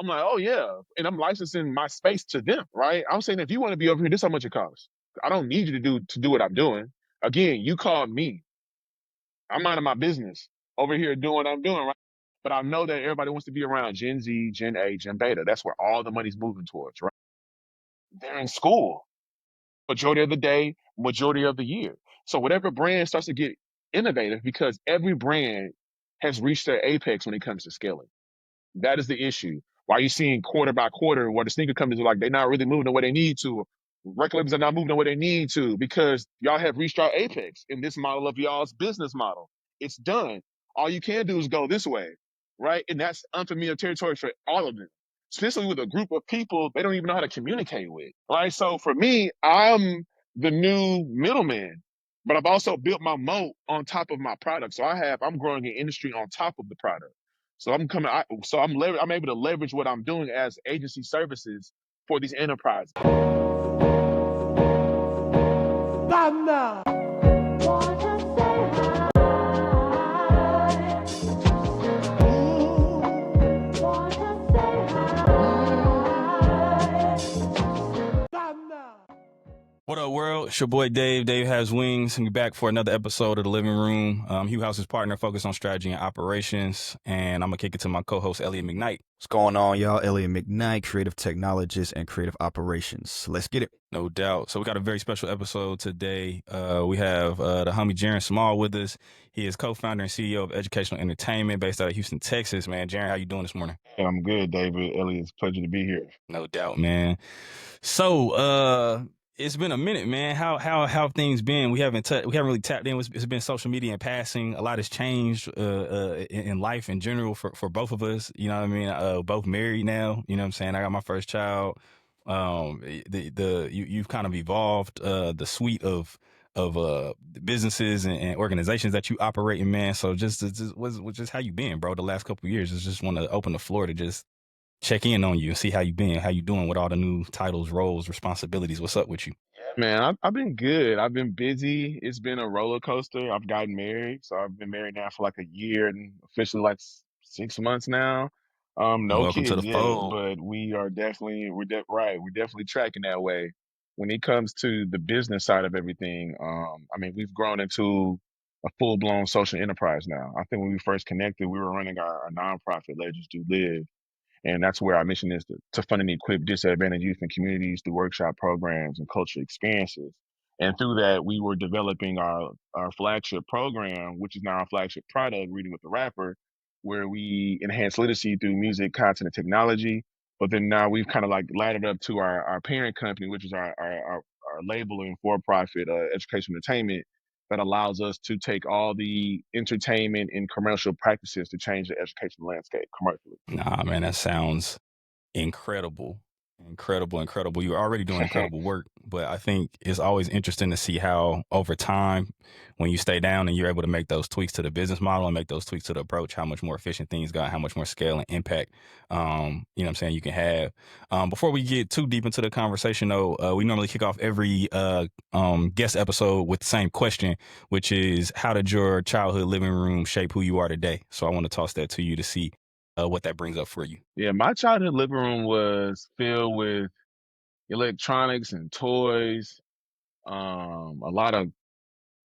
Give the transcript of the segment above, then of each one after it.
I'm like, oh yeah. And I'm licensing my space to them, right? I'm saying if you want to be over here, this is how much it costs. I don't need you to do what I'm doing. Again, you called me. I'm minding my business over here doing what I'm doing, right? But I know that everybody wants to be around Gen Z, Gen A, Gen Beta. That's where all the money's moving towards, right? They're in school majority of the day, majority of the year. So whatever brand starts to get innovative because every brand has reached their apex when it comes to scaling. That is the issue. Why you seeing quarter by quarter where the sneaker companies are like they're not really moving the way they need to. Record labels are not moving the way they need to because y'all have reached our apex in this model of y'all's business model. It's done. All you can do is go this way, right? And that's unfamiliar territory for all of them, especially with a group of people they don't even know how to communicate with, right? So for me, I'm the new middleman, but I've also built my moat on top of my product. So I'm growing an industry on top of the product. So I'm able to leverage what I'm doing as agency services for these enterprises. What up, world? It's your boy Dave. Dave has wings, and we're back for another episode of The Living Room. Hugh House's partner, focused on strategy and operations, and I'm gonna kick it to my co-host Elliott McKnight. What's going on, y'all? Elliott McKnight, creative technologist and creative operations. Let's get it. No doubt. So we got a very special episode today. We have the homie Jarren Small with us. He is co-founder and CEO of Educational Entertainment based out of Houston, Texas. Man, Jarren, how you doing this morning? Yeah, I'm good, David. Elliot, it's a pleasure to be here. No doubt, man. So, it's been a minute, man. How have things been? We haven't really tapped in. It's been social media and passing. A lot has changed in life in general for both of us. You know what I mean? Both married now. You know what I'm saying? I got my first child. You've kind of evolved the suite of businesses and organizations that you operate in, man. So just how you been, bro? The last couple of years. I just want to open the floor to just check in on you and see how you been, how you doing with all the new titles, roles, responsibilities. What's up with you? Man, I've been good. I've been busy. It's been a roller coaster. I've gotten married, so I've been married now for like a year and officially like 6 months now. No Welcome to kids the yet, fold. but right. We're definitely tracking that way. When it comes to the business side of everything, I mean, we've grown into a full blown social enterprise now. I think when we first connected, we were running our nonprofit, Let Just Do Live. And that's where our mission is to fund and equip disadvantaged youth and communities through workshop programs and cultural experiences. And through that, we were developing our flagship program, which is now our flagship product, Reading with the Rapper, where we enhance literacy through music, content, and technology. But then now we've kind of like laddered up to our parent company, which is our label and for-profit education entertainment that allows us to take all the entertainment and commercial practices to change the education landscape commercially. Nah, man, that sounds incredible. Incredible. You're already doing incredible work, but I think it's always interesting to see how over time, when you stay down and you're able to make those tweaks to the business model and make those tweaks to the approach, how much more efficient things got, how much more scale and impact, you know what I'm saying, you can have. Before we get too deep into the conversation though, we normally kick off every guest episode with the same question, which is, how did your childhood living room shape who you are today? So I want to toss that to you to see what that brings up for you. Yeah, my childhood living room was filled with electronics and toys. A lot of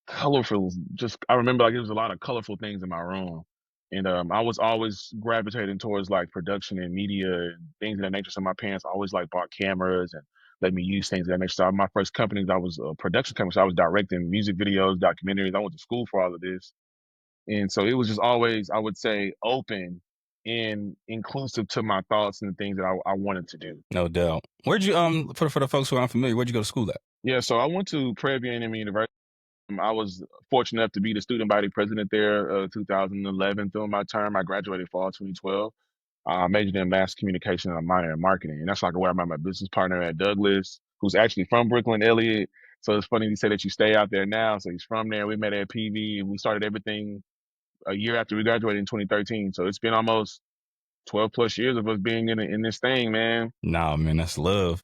colorful. Just I remember like there was a lot of colorful things in my room, and I was always gravitating towards like production and media and things of that nature. So my parents always like bought cameras and let me use things of that nature. So my first company, I was a production company. So I was directing music videos, documentaries. I went to school for all of this. And so it was just always, I would say, open and inclusive to my thoughts and the things that I wanted to do. No doubt. Where'd you for the folks who aren't familiar, where'd you go to school at? Yeah, so I went to Prairie View A&M University. I was fortunate enough to be the student body president there, 2011 through my term. I graduated fall 2012. I majored in mass communication and a minor in marketing. And that's like where I met my business partner at Douglas, who's actually from Brooklyn, Elliott. So it's funny you say that you stay out there now. So he's from there. We met at PV and we started everything a year after we graduated in 2013. So it's been almost 12 plus years of us being in this thing, man. Nah, man, that's love.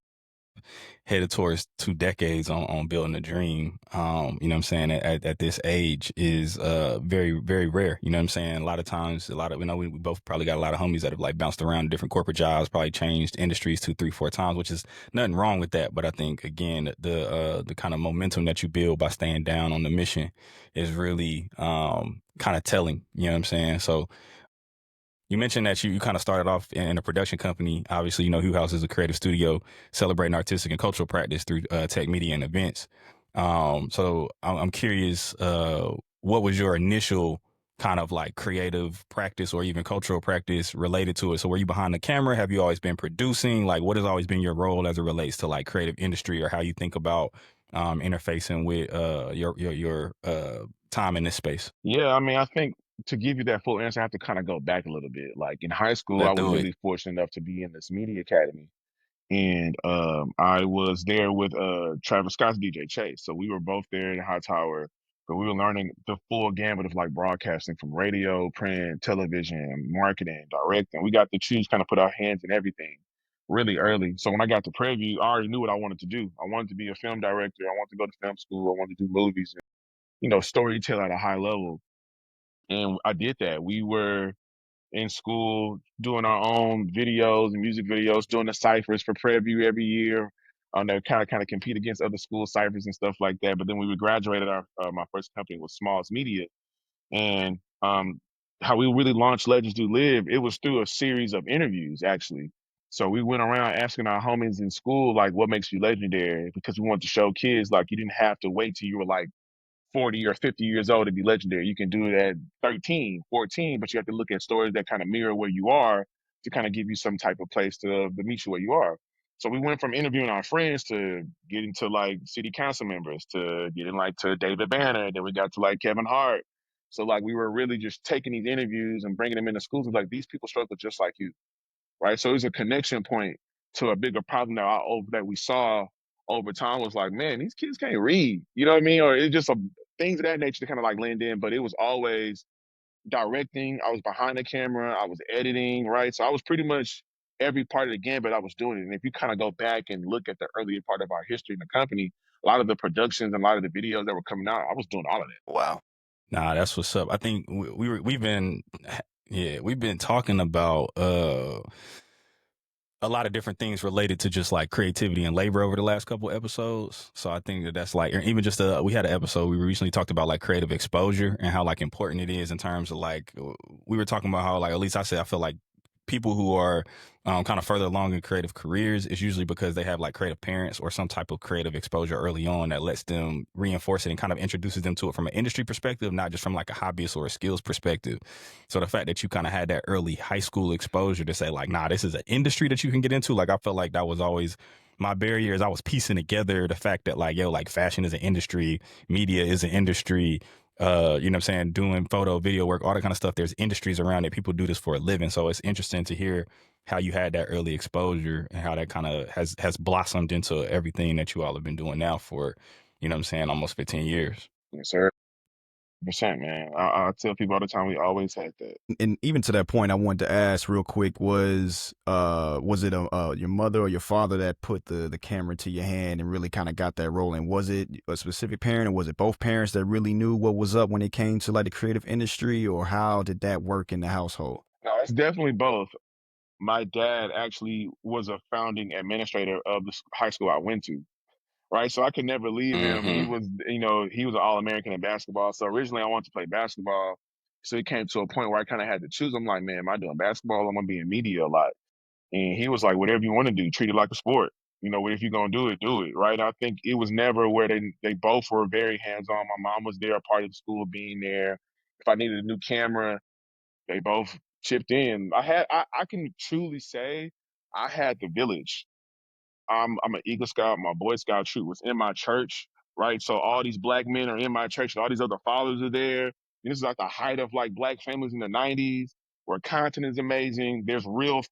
headed towards 2 decades on building a dream, you know what I'm saying, at this age is very, very rare. You know what I'm saying? A lot of times, we both probably got a lot of homies that have like bounced around different corporate jobs, probably changed industries 2, 3, 4 times, which is nothing wrong with that. But I think, again, the kind of momentum that you build by staying down on the mission is really kind of telling. You know what I'm saying? So you mentioned that you kind of started off in a production company. Obviously, you know, Hugh House is a creative studio celebrating artistic and cultural practice through tech media and events. So I'm curious, what was your initial kind of like creative practice or even cultural practice related to it? So were you behind the camera? Have you always been producing? Like, what has always been your role as it relates to like creative industry, or how you think about interfacing with your time in this space? Yeah, I mean, I think to give you that full answer, I have to kind of go back a little bit. Like in high school, I Let's was do it. really fortunate enough to be in this media academy. And I was there with Travis Scott's DJ Chase. So we were both there in Hightower, but we were learning the full gamut of like broadcasting from radio, print, television, marketing, directing. We got to choose, kind of put our hands in everything really early. So when I got to Prairie View, I already knew what I wanted to do. I wanted to be a film director. I wanted to go to film school. I wanted to do movies and, storytell at a high level. And I did that. We were in school doing our own videos and music videos, doing the ciphers for Prairie View every year. That kind of compete against other school ciphers and stuff like that. But then we would graduate, my first company was Smalls Media, and how we really launched Legends Do Live, it was through a series of interviews actually. So we went around asking our homies in school like, what makes you legendary? Because we wanted to show kids like you didn't have to wait till you were like 40 or 50 years old to be legendary. You can do it at 13, 14, but you have to look at stories that kind of mirror where you are to kind of give you some type of place to meet you where you are. So we went from interviewing our friends to getting to like city council members, to getting like to David Banner. Then we got to like Kevin Hart. So like we were really just taking these interviews and bringing them into schools and like these people struggle just like you, right? So it was a connection point to a bigger problem that we saw over time. Was like, man, these kids can't read, you know what I mean? Or it's just things of that nature to kind of like lend in. But it was always directing. I was behind the camera. I was editing, right? So I was pretty much every part of the gambit I was doing it. And if you kind of go back and look at the earlier part of our history in the company, a lot of the productions and a lot of the videos that were coming out, I was doing all of that. Wow. Nah, that's what's up. I think we've been, yeah, we've been talking about a lot of different things related to just like creativity and labor over the last couple episodes. So I think that's like, or even just we had an episode we recently talked about like creative exposure and how like important it is in terms of like, we were talking about how like, at least I say, I feel like people who are kind of further along in creative careers is usually because they have like creative parents or some type of creative exposure early on that lets them reinforce it and kind of introduces them to it from an industry perspective, not just from like a hobbyist or a skills perspective. So the fact that you kind of had that early high school exposure to say like, nah, this is an industry that you can get into. Like I felt like that was always my barrier, as I was piecing together the fact that like, yo, like fashion is an industry, media is an industry, you know what I'm saying, doing photo, video work, all that kind of stuff. There's industries around it. People do this for a living. So it's interesting to hear how you had that early exposure and how that kind of has blossomed into everything that you all have been doing now for, you know what I'm saying, almost 15 years. Yes, sir. Percent, man. I tell people all the time, we always had that. And even to that point, I wanted to ask real quick: was it your mother or your father that put the camera to your hand and really kind of got that rolling? Was it a specific parent, or was it both parents that really knew what was up when it came to like the creative industry, or how did that work in the household? No, it's definitely both. My dad actually was a founding administrator of the high school I went to, right? So I could never leave him. He Mm-hmm. was, he was an All-American in basketball. So originally I wanted to play basketball. So it came to a point where I kind of had to choose. I'm like, man, am I doing basketball? I'm gonna be in media a lot. And he was like, whatever you want to do, treat it like a sport. If you're gonna do it, right? I think it was never where they both were very hands-on. My mom was there, a part of the school, being there. If I needed a new camera, they both chipped in. I can truly say I had the village. I'm an Eagle Scout. My Boy Scout troop was in my church, right? So all these black men are in my church, and all these other fathers are there. And this is like the height of like black families in the '90s, where content is amazing. There's real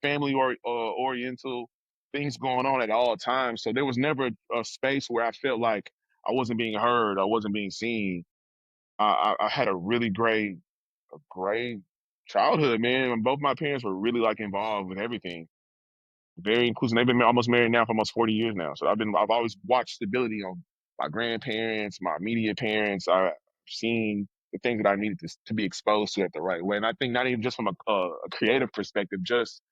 family oriental things going on at all times. So there was never a space where I felt like I wasn't being heard, I wasn't being seen. I had a really great childhood, man. And both my parents were really like involved with everything. very inclusive. They've been almost married now for almost 40 years now. So I've always watched stability on my grandparents, my immediate parents. I've seen the things that I needed to be exposed to it the right way. And I think not even just from a creative perspective, just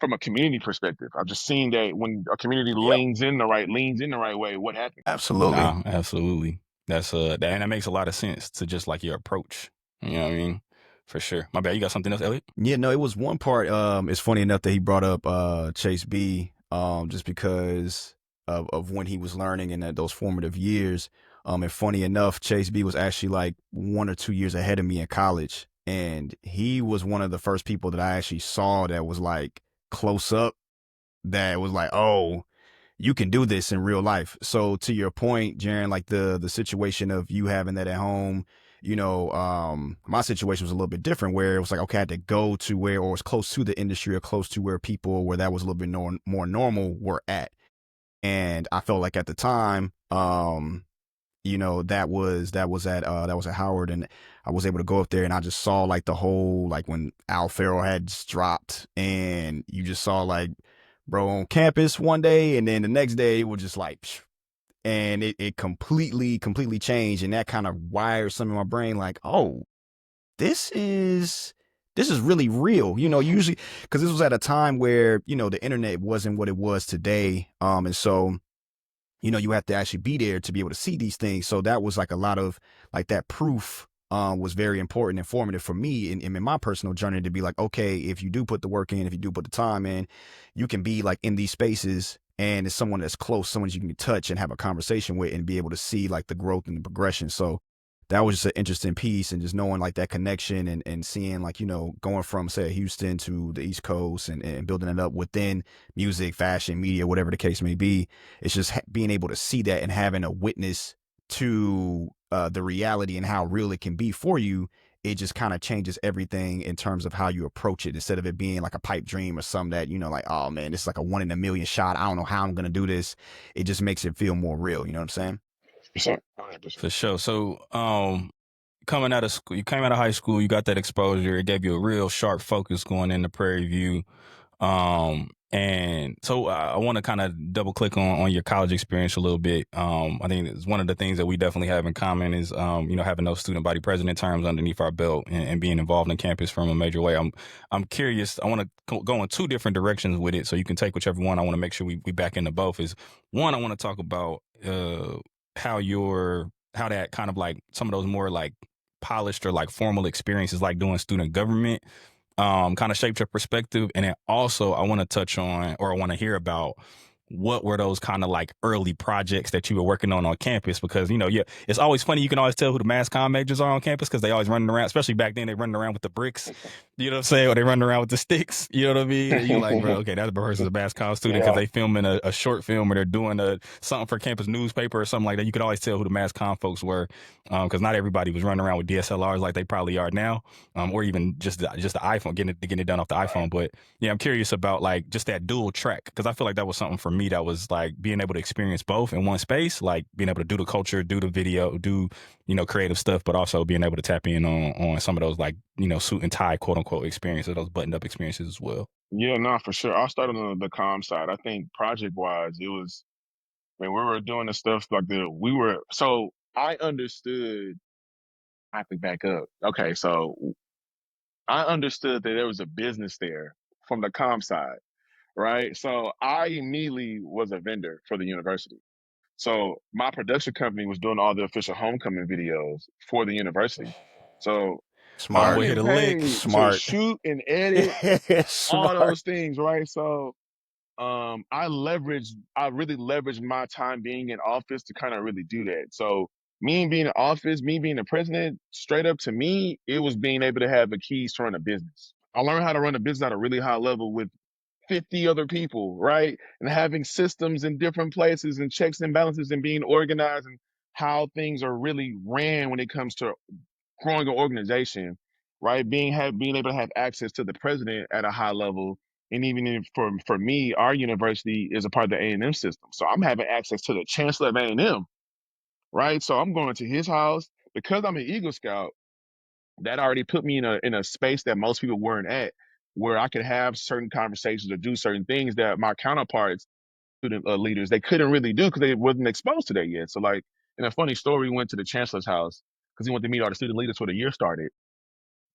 from a community perspective. I've just seen that when a community Yep. leans in the right way, what happens? Absolutely. Nah, absolutely. That's and that makes a lot of sense to just like your approach. You know what I mean? For sure. My bad. You got something else, Elliot? Yeah, no, it was one part. It's funny enough that he brought up Chase B. Just because of when he was learning in those formative years. And funny enough, Chase B was actually like 1 or 2 years ahead of me in college, and he was one of the first people that I actually saw that was like close up. That was like, oh, you can do this in real life. So to your point, Jarren, like the situation of you having that at home, my situation was a little bit different where it was like, okay, I had to go to where, or was close to the industry or close to where people where that was a little bit more normal were at. And I felt like at the time, that was at Howard, and I was able to go up there and I just saw like the whole, like when Al Farrell had just dropped, and you just saw like bro on campus one day, and then the next day it was just like psh, and it completely changed, and that kind of wired some in my brain like, oh, this is really real, usually because this was at a time where the internet wasn't what it was today, and so you have to actually be there to be able to see these things. So that was like a lot of like that proof was very important and informative for me in my personal journey to be like, okay, if you do put the work in, if you do put the time in, you can be like in these spaces and it's someone that's close, someone you can touch and have a conversation with and be able to see like the growth and the progression. So that was just an interesting piece, and just knowing like that connection and seeing like, going from say Houston to the East Coast and building it up within music, fashion, media, whatever the case may be. It's just being able to see that and having a witness to the reality and how real it can be for you. It just kind of changes everything in terms of how you approach it, instead of it being like a pipe dream or something that, like, oh man, it's like a 1 in a million shot. I don't know how I'm going to do this. It just makes it feel more real. You know what I'm saying? Percent. For sure. So, coming out of school, you came out of high school, you got that exposure. It gave you a real sharp focus going into Prairie View. And so I want to kind of double click on your college experience a little bit. I think it's one of the things that we definitely have in common is, having those student body president terms underneath our belt and being involved in campus from a major way. I'm curious. I want to go in 2 different directions with it, so you can take whichever one. I want to make sure we back into both. Is one, I want to talk about how that kind of like some of those more like polished or like formal experiences like doing student government kind of shaped your perspective. And then also I want to touch on, or I want to hear about, what were those kind of like early projects that you were working on campus? Because, it's always funny. You can always tell who the mass comm majors are on campus because they always running around, especially back then, they running around with the bricks, you know what I'm saying? Or they running around with the sticks, you know what I mean? And you're like, bro, okay, that's a person's a mass comm student because they filming a short film or they're doing something for campus newspaper or something like that. You could always tell who the mass comm folks were because not everybody was running around with DSLRs like they probably are now, or even just the iPhone, getting it done off the iPhone. But yeah, I'm curious about like just that dual track, because I feel like that was something for me that was like being able to experience both in one space, like being able to do the culture, do the video, do creative stuff, but also being able to tap in on some of those like suit and tie quote unquote experiences, those buttoned up experiences as well. Yeah, no, for sure. I'll start on the comm side. I think project wise, it was when we were doing the stuff like so I understood. I have to back up. Okay, so I understood that there was a business there from the comm side, right? So I immediately was a vendor for the university. So my production company was doing all the official homecoming videos for the university. So All the I'm Smart. way here getting to lick. paid to Smart. shoot and edit all Smart. those things, right? So I really leveraged my time being in office to kind of really do that. So me being in office, me being the president, straight up to me, it was being able to have the keys to run a business. I learned how to run a business at a really high level with 50 other people, right? And having systems in different places and checks and balances and being organized and how things are really ran when it comes to growing an organization, right? Being able to have access to the president at a high level, and even if for me, our university is a part of the A&M system, so I'm having access to the chancellor of A&M, right? So I'm going to his house because I'm an Eagle Scout. That already put me in a space that most people weren't at, where I could have certain conversations or do certain things that my counterparts, student leaders, they couldn't really do because they wasn't exposed to that yet. So like, in a funny story, we went to the chancellor's house because he wanted to meet all the student leaders before the year started.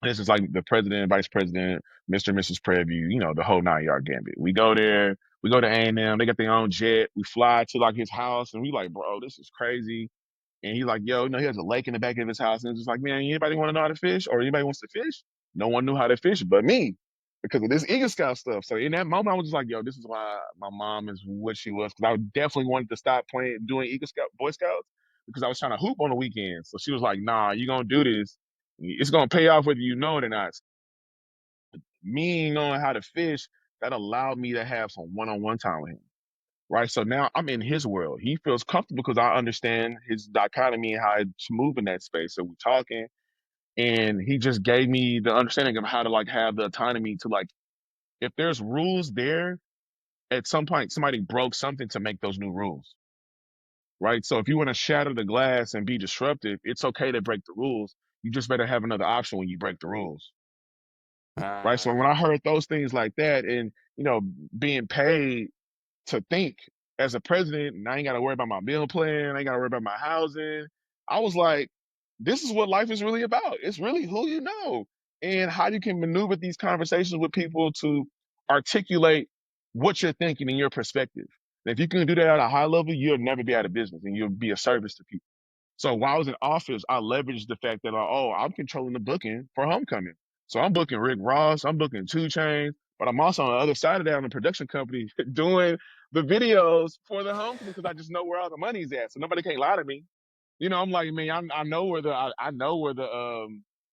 This is like the president, vice president, Mr. and Mrs. Prairie View, the whole 9-yard gambit. We go there, we go to A&M, they got their own jet. We fly to like his house and we like, bro, this is crazy. And he's like, yo, he has a lake in the back of his house. And it's just like, man, anybody want to know how to fish or anybody wants to fish? No one knew how to fish but me because of this Eagle Scout stuff. So in that moment, I was just like, yo, this is why my mom is what she was. Because I definitely wanted to stop doing Eagle Scout, Boy Scouts because I was trying to hoop on the weekends. So she was like, nah, you're going to do this. It's going to pay off whether you know it or not. Me knowing how to fish, that allowed me to have some one-on-one time with him. Right. So now I'm in his world. He feels comfortable because I understand his dichotomy and how to move in that space. So we're talking and he just gave me the understanding of how to like have the autonomy to like, if there's rules there, at some point somebody broke something to make those new rules. Right. So if you want to shatter the glass and be disruptive, it's okay to break the rules. You just better have another option when you break the rules. Right. So when I heard those things like that and, being paid to think as a president, and I ain't got to worry about my meal plan. I ain't got to worry about my housing. I was like, this is what life is really about. It's really who you know and how you can maneuver these conversations with people to articulate what you're thinking and your perspective. And if you can do that at a high level, you'll never be out of business and you'll be a service to people. So while I was in office, I leveraged the fact that, I'm controlling the booking for Homecoming. So I'm booking Rick Ross, I'm booking 2 Chainz, but I'm also on the other side of that on the production company doing the videos for the Homecoming because I just know where all the money's at. So nobody can't lie to me. I'm like, man, I know where I know where the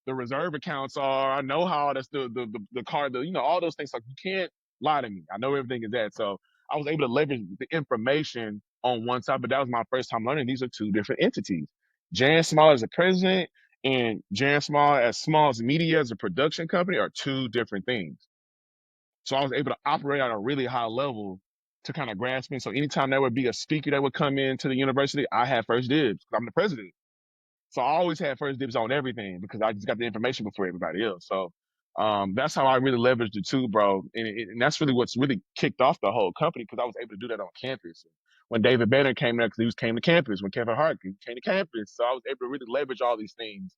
reserve accounts are. I know how that's the card, all those things. Like you can't lie to me. I know where everything is at. So I was able to leverage the information on one side, but that was my first time learning these are 2 different entities. Jarren Small as a president and Jarren Small as media as a production company are 2 different things. So I was able to operate at a really high level to kind of grasp me. So anytime there would be a speaker that would come into the university, I had first dibs because I'm the president. So I always had first dibs on everything because I just got the information before everybody else. So that's how I really leveraged the 2, bro. And that's really what's really kicked off the whole company because I was able to do that on campus. When David Banner came there, because he came to campus. When Kevin Hart came to campus. So I was able to really leverage all these things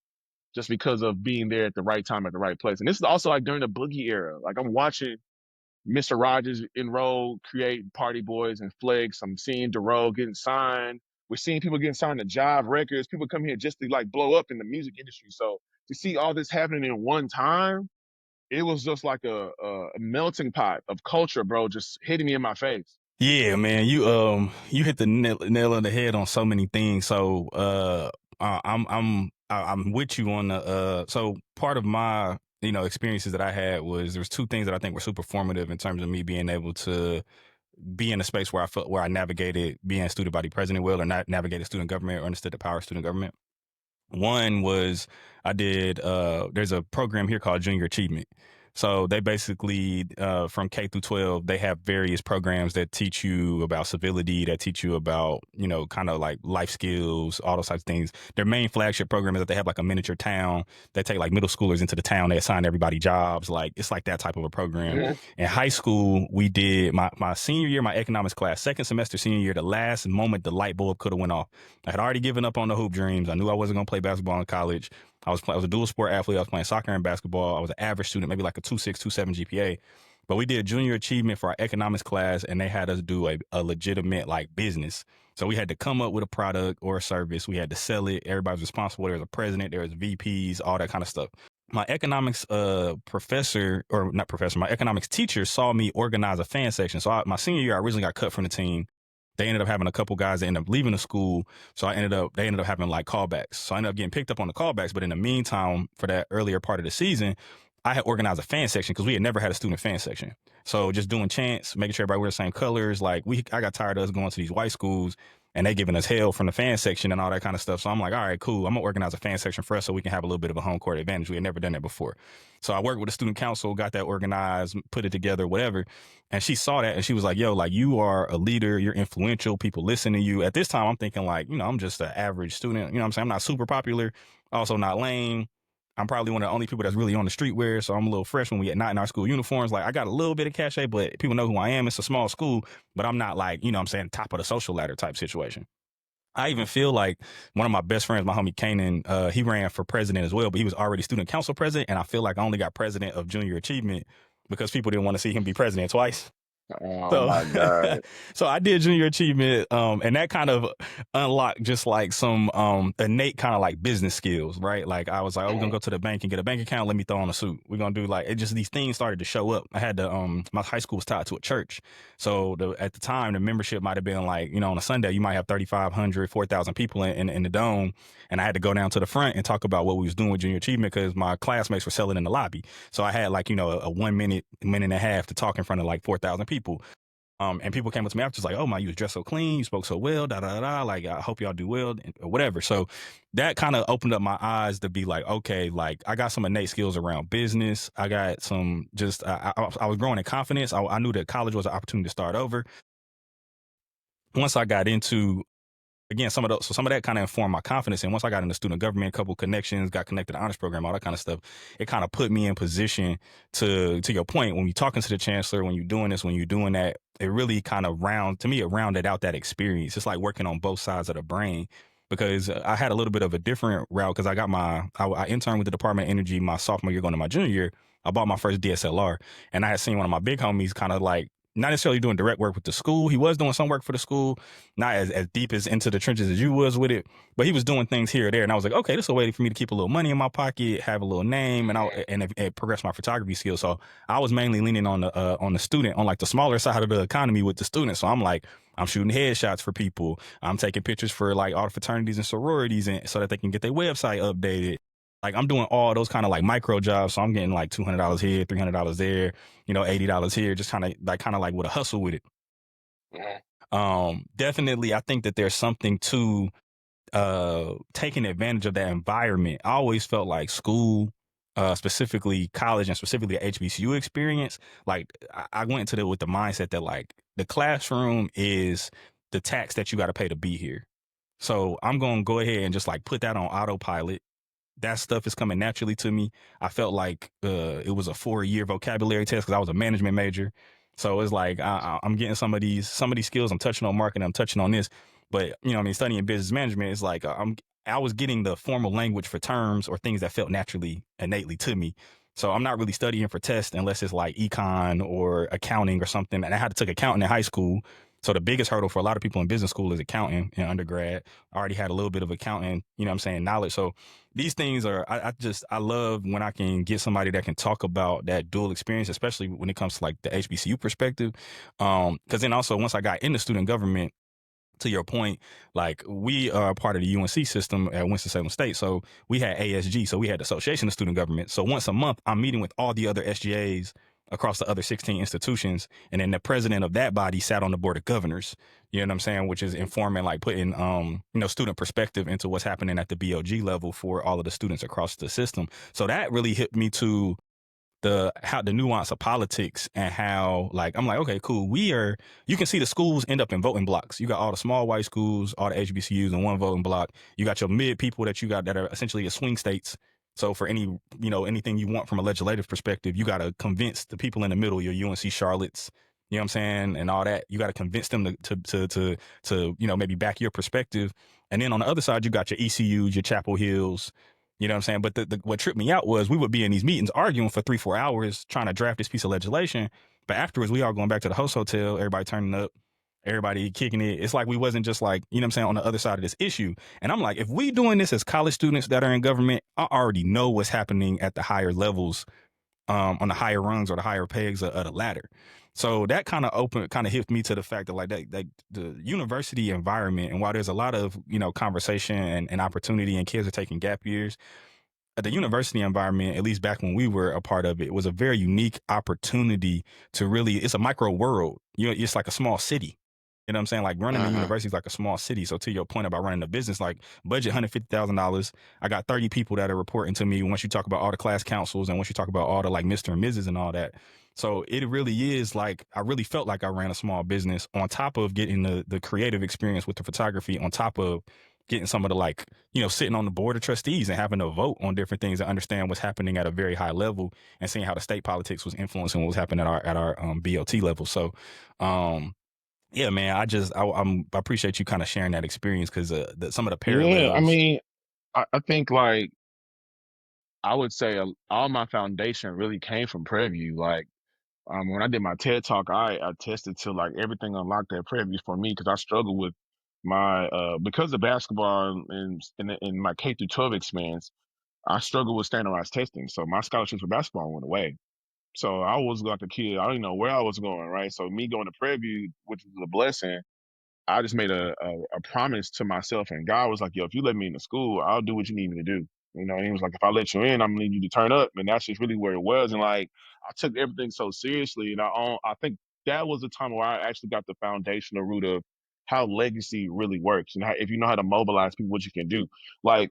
just because of being there at the right time at the right place. And this is also like during the Boogie era. Like I'm watching Mr. Rogers enroll, create Party Boys and Flex. I'm seeing Dero getting signed. We're seeing people getting signed to Jive Records. People come here just to like blow up in the music industry. So to see all this happening in one time, it was just like a melting pot of culture, bro, just hitting me in my face. Yeah, man, you hit the nail on the head on so many things. So I'm with you on the so part of my experiences that I had was there's 2 things that I think were super formative in terms of me being able to be in a space where I felt where I navigated being student body president well or not navigated student government or understood the power of student government. One was I did there's a program here called Junior Achievement. So they basically from K through 12, they have various programs that teach you about civility, that teach you about, kind of like life skills, all those types of things. Their main flagship program is that they have like a miniature town. They take like middle schoolers into the town. They assign everybody jobs. Like it's like that type of a program. Mm-hmm. In high school, we did my senior year, my economics class, second semester, senior year, the last moment the light bulb could have went off. I had already given up on the hoop dreams. I knew I wasn't going to play basketball in college. I was a dual sport athlete. I was playing soccer and basketball. I was an average student, maybe like a 2.6, 2.7 GPA. But we did junior achievement for our economics class, and they had us do a legitimate like business. So we had to come up with a product or a service. We had to sell it. Everybody was responsible. There was a president, there was VPs, all that kind of stuff. My economics professor, or not professor, my economics teacher saw me organize a fan section. So my senior year, I originally got cut from the team. They ended up having a couple guys that ended up leaving the school. So they ended up having like callbacks. So I ended up getting picked up on the callbacks. But in the meantime, for that earlier part of the season, I had organized a fan section because we had never had a student fan section. So just doing chants, making sure everybody wear the same colors. Like I got tired of us going to these white schools and they giving us hell from the fan section and all that kind of stuff. So I'm like, all right, cool. I'm gonna organize a fan section for us so we can have a little bit of a home court advantage. We had never done that before. So I worked with the student council, got that organized, put it together, whatever. And she saw that and she was like, yo, like you are a leader, you're influential, people listen to you. At this time, I'm thinking like, I'm just an average student. You know what I'm saying? I'm not super popular, also not lame. I'm probably one of the only people that's really on the streetwear, so I'm a little fresh when we not in our school uniforms. Like I got a little bit of cachet, but people know who I am. It's a small school, but I'm not like, you know what I'm saying, top of the social ladder type situation. I even feel like one of my best friends, my homie Kanan, he ran for president as well, but he was already student council president. And I feel like I only got president of junior achievement because people didn't want to see him be president twice. Oh So, my God. so I did junior achievement, and that kind of unlocked just like some innate kind of like business skills, right? Like I was like, oh, we're gonna go to the bank and get a bank account. Let me throw on a suit. We're gonna do like it. Just these things started to show up. I had to my high school was tied to a church, so at the time the membership might have been like, you know, on a Sunday you might have 3,500, 4,000 people in the dome, and I had to go down to the front and talk about what we was doing with junior achievement because my classmates were selling in the lobby. So I had like, you know, a 1 minute, minute and a half to talk in front of like 4,000 people. And people came up to me after, just like, oh my, you was dressed so clean, you spoke so well, da da da. Like, I hope y'all do well, or whatever. So that kind of opened up my eyes to be like, okay, like I got some innate skills around business. I got some just, I was growing in confidence. I knew that college was an opportunity to start over. Once I got into, again, some of that kind of informed my confidence. And once I got into student government, a couple connections, got connected to honors program, all that kind of stuff, it kind of put me in position to your point, when you're talking to the chancellor, when you're doing this, when you're doing that, it really kind of rounded out that experience. It's like working on both sides of the brain, because I had a little bit of a different route because I interned with the Department of Energy my sophomore year going to my junior year. I bought my first DSLR, and I had seen one of my big homies kind of like, not necessarily doing direct work with the school. He was doing some work for the school, not as deep as into the trenches as you was with it, but he was doing things here or there. And I was like, okay, this is a way for me to keep a little money in my pocket, have a little name, and progress my photography skills. So I was mainly leaning on the student, on like the smaller side of the economy with the students. So I'm like, I'm shooting headshots for people. I'm taking pictures for like all the fraternities and sororities, and so that they can get their website updated. Like I'm doing all those kind of like micro jobs. So I'm getting like $200 here, $300 there, you know, $80 here, just kind of like with a hustle with it. Definitely, I think that there's something to taking advantage of that environment. I always felt like school, specifically college and specifically the HBCU experience, like I went into it with the mindset that like the classroom is the tax that you got to pay to be here. So I'm going to go ahead and just like put that on autopilot. That stuff is coming naturally to me. I felt like it was a 4-year vocabulary test because I was a management major. So it's like I'm getting some of these skills. I'm touching on marketing. I'm touching on this. But, you know, I mean, studying business management is like I was getting the formal language for terms or things that felt naturally, innately to me. So I'm not really studying for tests unless it's like econ or accounting or something. And I had to take accounting in high school. So the biggest hurdle for a lot of people in business school is accounting in undergrad. I already had a little bit of accounting, you know what I'm saying, knowledge. So these things are, I love when I can get somebody that can talk about that dual experience, especially when it comes to like the HBCU perspective. Because then also once I got into student government, to your point, like we are part of the UNC system at Winston-Salem State. So we had ASG. So we had the Association of Student Government. So once a month, I'm meeting with all the other SGAs across the other 16 institutions. And then the president of that body sat on the board of governors, you know what I'm saying? Which is informing, like putting, you know, student perspective into what's happening at the BOG level for all of the students across the system. So that really hit me to the nuance of politics and how, like, I'm like, okay, cool. You can see the schools end up in voting blocks. You got all the small white schools, all the HBCUs in one voting block. You got your mid people that you got that are essentially swing states. So for any, you know, anything you want from a legislative perspective, you got to convince the people in the middle, your UNC Charlottes, you know what I'm saying, and all that. You got to convince them to you know, maybe back your perspective. And then on the other side, you got your ECUs, your Chapel Hills. You know what I'm saying? But what tripped me out was we would be in these meetings arguing for 3-4 hours trying to draft this piece of legislation. But afterwards, we all going back to the host hotel, everybody turning up, everybody kicking it. It's like we wasn't just like, you know what I'm saying, on the other side of this issue. And I'm like, if we doing this as college students that are in government, I already know what's happening at the higher levels, on the higher rungs or the higher pegs of the ladder. So that kind of hit me to the fact that like that the university environment, and while there's a lot of, you know, conversation and opportunity and kids are taking gap years, the university environment, at least back when we were a part of it, was a very unique opportunity to really, it's a micro world. You know, it's like a small city. You know what I'm saying? Like running a university is like a small city. So to your point about running a business, like budget $150,000. I got 30 people that are reporting to me once you talk about all the class councils and once you talk about all the like Mr. and Mrs. and all that. So it really is like, I really felt like I ran a small business on top of getting the creative experience with the photography, on top of getting some of the like, sitting on the board of trustees and having to vote on different things and understand what's happening at a very high level and seeing how the state politics was influencing what was happening at our BOT level. So, yeah, man, I appreciate you kind of sharing that experience because some of the Yeah, I parallels. mean, I think like I would say all my foundation really came from Prairie View. Like when I did my TED talk, I attested to like everything unlocked at Prairie View for me because I struggled with my because of basketball and in my K through 12 experience, I struggled with standardized testing. So my scholarships for basketball went away. So I was like a kid. I didn't know where I was going, right? So me going to Prairie View, which was a blessing, I just made a promise to myself, and God was like, "Yo, if you let me into school, I'll do what you need me to do." And he was like, "If I let you in, I'm gonna need you to turn up." And that's just really where it was. And like, I took everything so seriously, and I think that was the time where I actually got the foundational root of how legacy really works, and how, if you know how to mobilize people, what you can do. Like,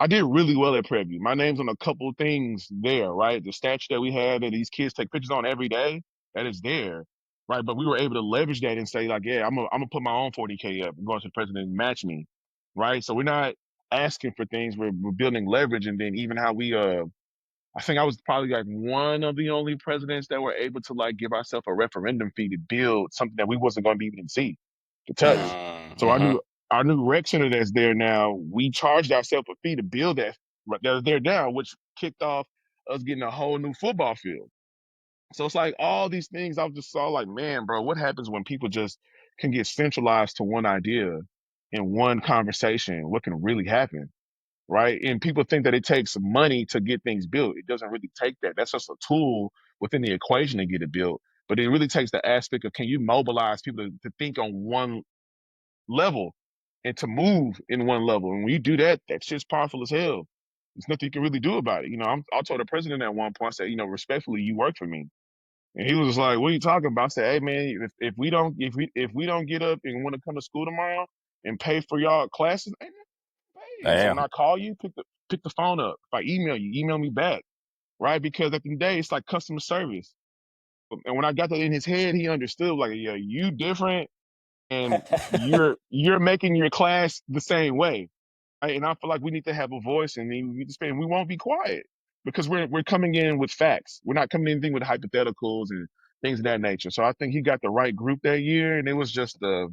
I did really well at Prairie View. My name's on a couple of things there, right? The statue that we have that these kids take pictures on every day, that is there, right? But we were able to leverage that and say, like, yeah, I'm gonna put my own 40K up and go to the president and match me, right? So we're not asking for things. We're building leverage, and then even how we I think I was probably like one of the only presidents that were able to like give ourselves a referendum fee to build something that we wasn't going to be able to see, to touch. So Mm-hmm. our new rec center that's there now, we charged ourselves a fee to build that's there now, which kicked off us getting a whole new football field. So it's like all these things I just saw like, man, bro, what happens when people just can get centralized to one idea in one conversation? What can really happen? Right? And people think that it takes money to get things built. It doesn't really take that. That's just a tool within the equation to get it built. But it really takes the aspect of can you mobilize people to think on one level and to move in one level. And when you do that, that shit's powerful as hell. There's nothing you can really do about it. I told the president at one point, I said, respectfully, you work for me. And he was just like, "What are you talking about?" I said, "Hey man, if we don't get up and want to come to school tomorrow and pay for y'all classes, ain't nothing paid. So Yeah. when I call you, pick the phone up. If I email you, email me back, right? Because at the end of the day, it's like customer service. And when I got that in his head, he understood like, yeah, you different, and you're making your class the same way. Right? And I feel like we need to have a voice, and we won't be quiet because we're coming in with facts. We're not coming in anything with hypotheticals and things of that nature. So I think he got the right group that year, and it was just a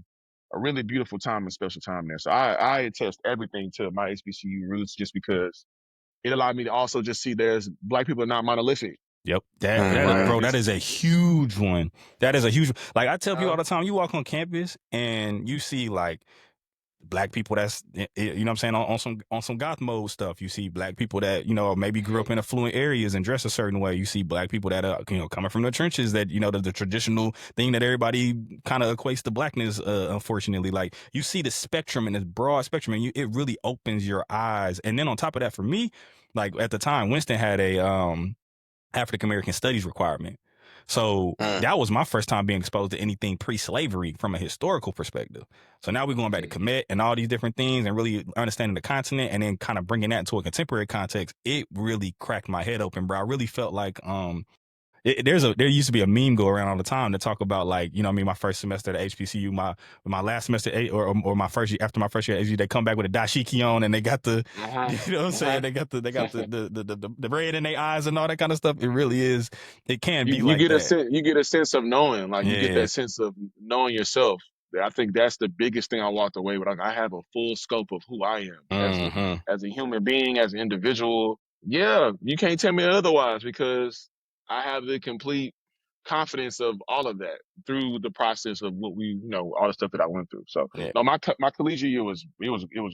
really beautiful time and special time there. So I attest everything to my HBCU roots just because it allowed me to also just see there's black people are not monolithic. Yep. Right. Bro, that is a huge one. That is a huge, like I tell people Uh, all the time, you walk on campus and you see like black people that's, you know what I'm saying, on some goth mode stuff. You see black people that, maybe grew up in affluent areas and dress a certain way. You see black people that are, coming from the trenches that, the traditional thing that everybody kind of equates to blackness, unfortunately. Like you see the spectrum and this broad spectrum and it really opens your eyes. And then on top of that, for me, like at the time, Winston had a African American studies requirement. So that was my first time being exposed to anything pre-slavery from a historical perspective. So now we're going back to commit and all these different things and really understanding the continent and then kind of bringing that into a contemporary context. It really cracked my head open, bro. I really felt like there used to be a meme go around all the time to talk about like, my first semester at HBCU, my last semester or my first year after my first year at HBCU, they come back with a dashiki on and they got the, you know what I'm saying? They got the red in their eyes and all that kind of stuff. It really is. It can be you like get a that. sense you get a sense of knowing, like you get Yeah. that sense of knowing yourself. I think that's the biggest thing I walked away with. Like I have a full scope of who I am Mm-hmm. as a human being, as an individual. Yeah, you can't tell me otherwise because I have the complete confidence of all of that through the process of what all the stuff that I went through. So Yeah. no, my collegiate year was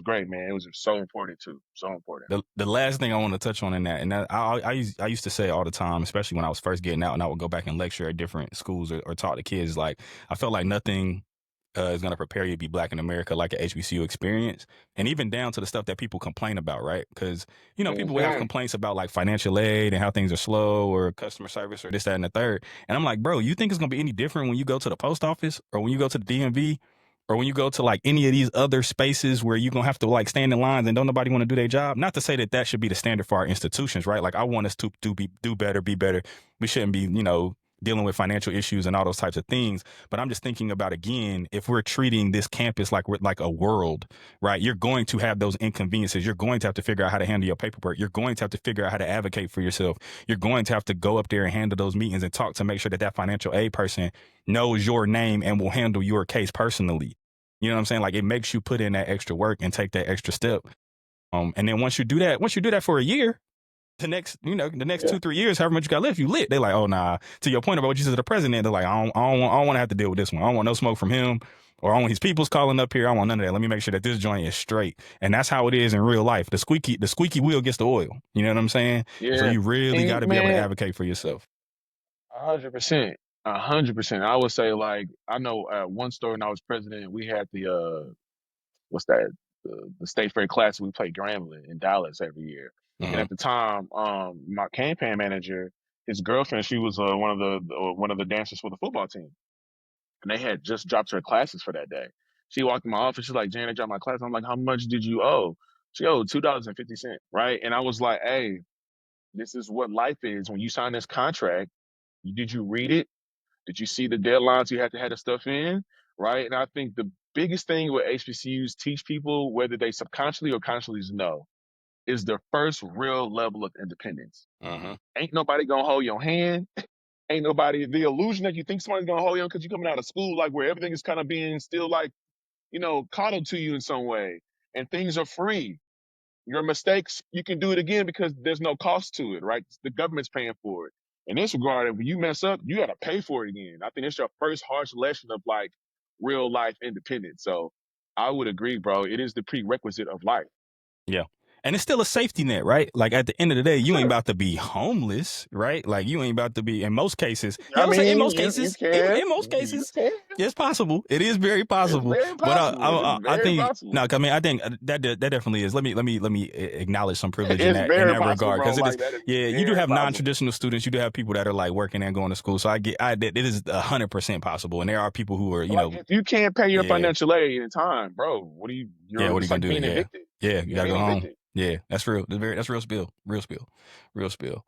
great, man. It was so important too, so important. The last thing I want to touch on in that, and that I used to say all the time, especially when I was first getting out, and I would go back and lecture at different schools or talk to kids. Like I felt like nothing is going to prepare you to be black in America like an HBCU experience, and even down to the stuff that people complain about, right? Because people would have Mm-hmm. complaints about like financial aid and how things are slow or customer service or this, that, and the third. And I'm like, bro, you think it's going to be any different when you go to the post office or when you go to the DMV? Or when you go to like any of these other spaces where you're gonna have to like stand in lines and don't nobody want to do their job. Not to say that should be the standard for our institutions, right? Like I want us to do better, be better. We shouldn't be, dealing with financial issues and all those types of things. But I'm just thinking about, again, if we're treating this campus like we're like a world, right? You're going to have those inconveniences. You're going to have to figure out how to handle your paperwork. You're going to have to figure out how to advocate for yourself. You're going to have to go up there and handle those meetings and talk to make sure that that financial aid person knows your name and will handle your case personally. You know what I'm saying? Like, it makes you put in that extra work and take that extra step. And then once you do that for a year, the next 2-3 years, however much you got left, you lit. They're like, oh nah. To your point about what you said to the president, they're like, I don't want to have to deal with this one. I don't want no smoke from him, or I don't want his people's calling up here. I don't want none of that. Let me make sure that this joint is straight. And that's how it is in real life. The squeaky wheel gets the oil. You know what I'm saying? So Yeah. you really got to be able to Man, advocate for yourself. 100%. 100%. I would say, like, I know one story when I was president, we had what's that? The State Fair Classic. We played Grambling in Dallas every year. And at the time, my campaign manager, his girlfriend, she was one of the dancers for the football team, and they had just dropped her classes for that day. She walked in my office. She's like, "Jan, I dropped my class." I'm like, "How much did you owe?" She owed $2.50, right? And I was like, "Hey, this is what life is. When you sign this contract, did you read it? Did you see the deadlines you had to have the stuff in, right?" And I think the biggest thing what HBCUs teach people, whether they subconsciously or consciously know, is their first real level of independence. Ain't nobody gonna hold your hand. Ain't nobody, the illusion that you think somebody's gonna hold you because you're coming out of school, like where everything is kind of being still like, coddled to you in some way, and things are free. Your mistakes, you can do it again because there's no cost to it, right? The government's paying for it. In this regard, if you mess up, you got to pay for it again. I think it's your first harsh lesson of like real life independence. So I would agree, bro. It is the prerequisite of life. Yeah. And it's still a safety net, right? Like, at the end of the day, you ain't Sure. about to be homeless, right? Like, you ain't about to be, in most cases, you know I what I'm saying? In mean, most you cases, can. in most You cases, can. it's possible. It is very It's possible. very But possible. It is I very think, possible. I think that definitely is. Let me acknowledge some privilege in It's that very possible, regard, bro. because it is. Like that is Yeah, you do very have possible. non-traditional students. You do have people that are like working and going to school. So it is 100% possible. And there are people who are, Like if you can't pay your yeah, financial aid in time, bro, what are you? yeah. What are you It's gonna like do? being Yeah, evicted. yeah. You You're gotta go being home. evicted. Yeah, that's real. That's real spill. Real spill.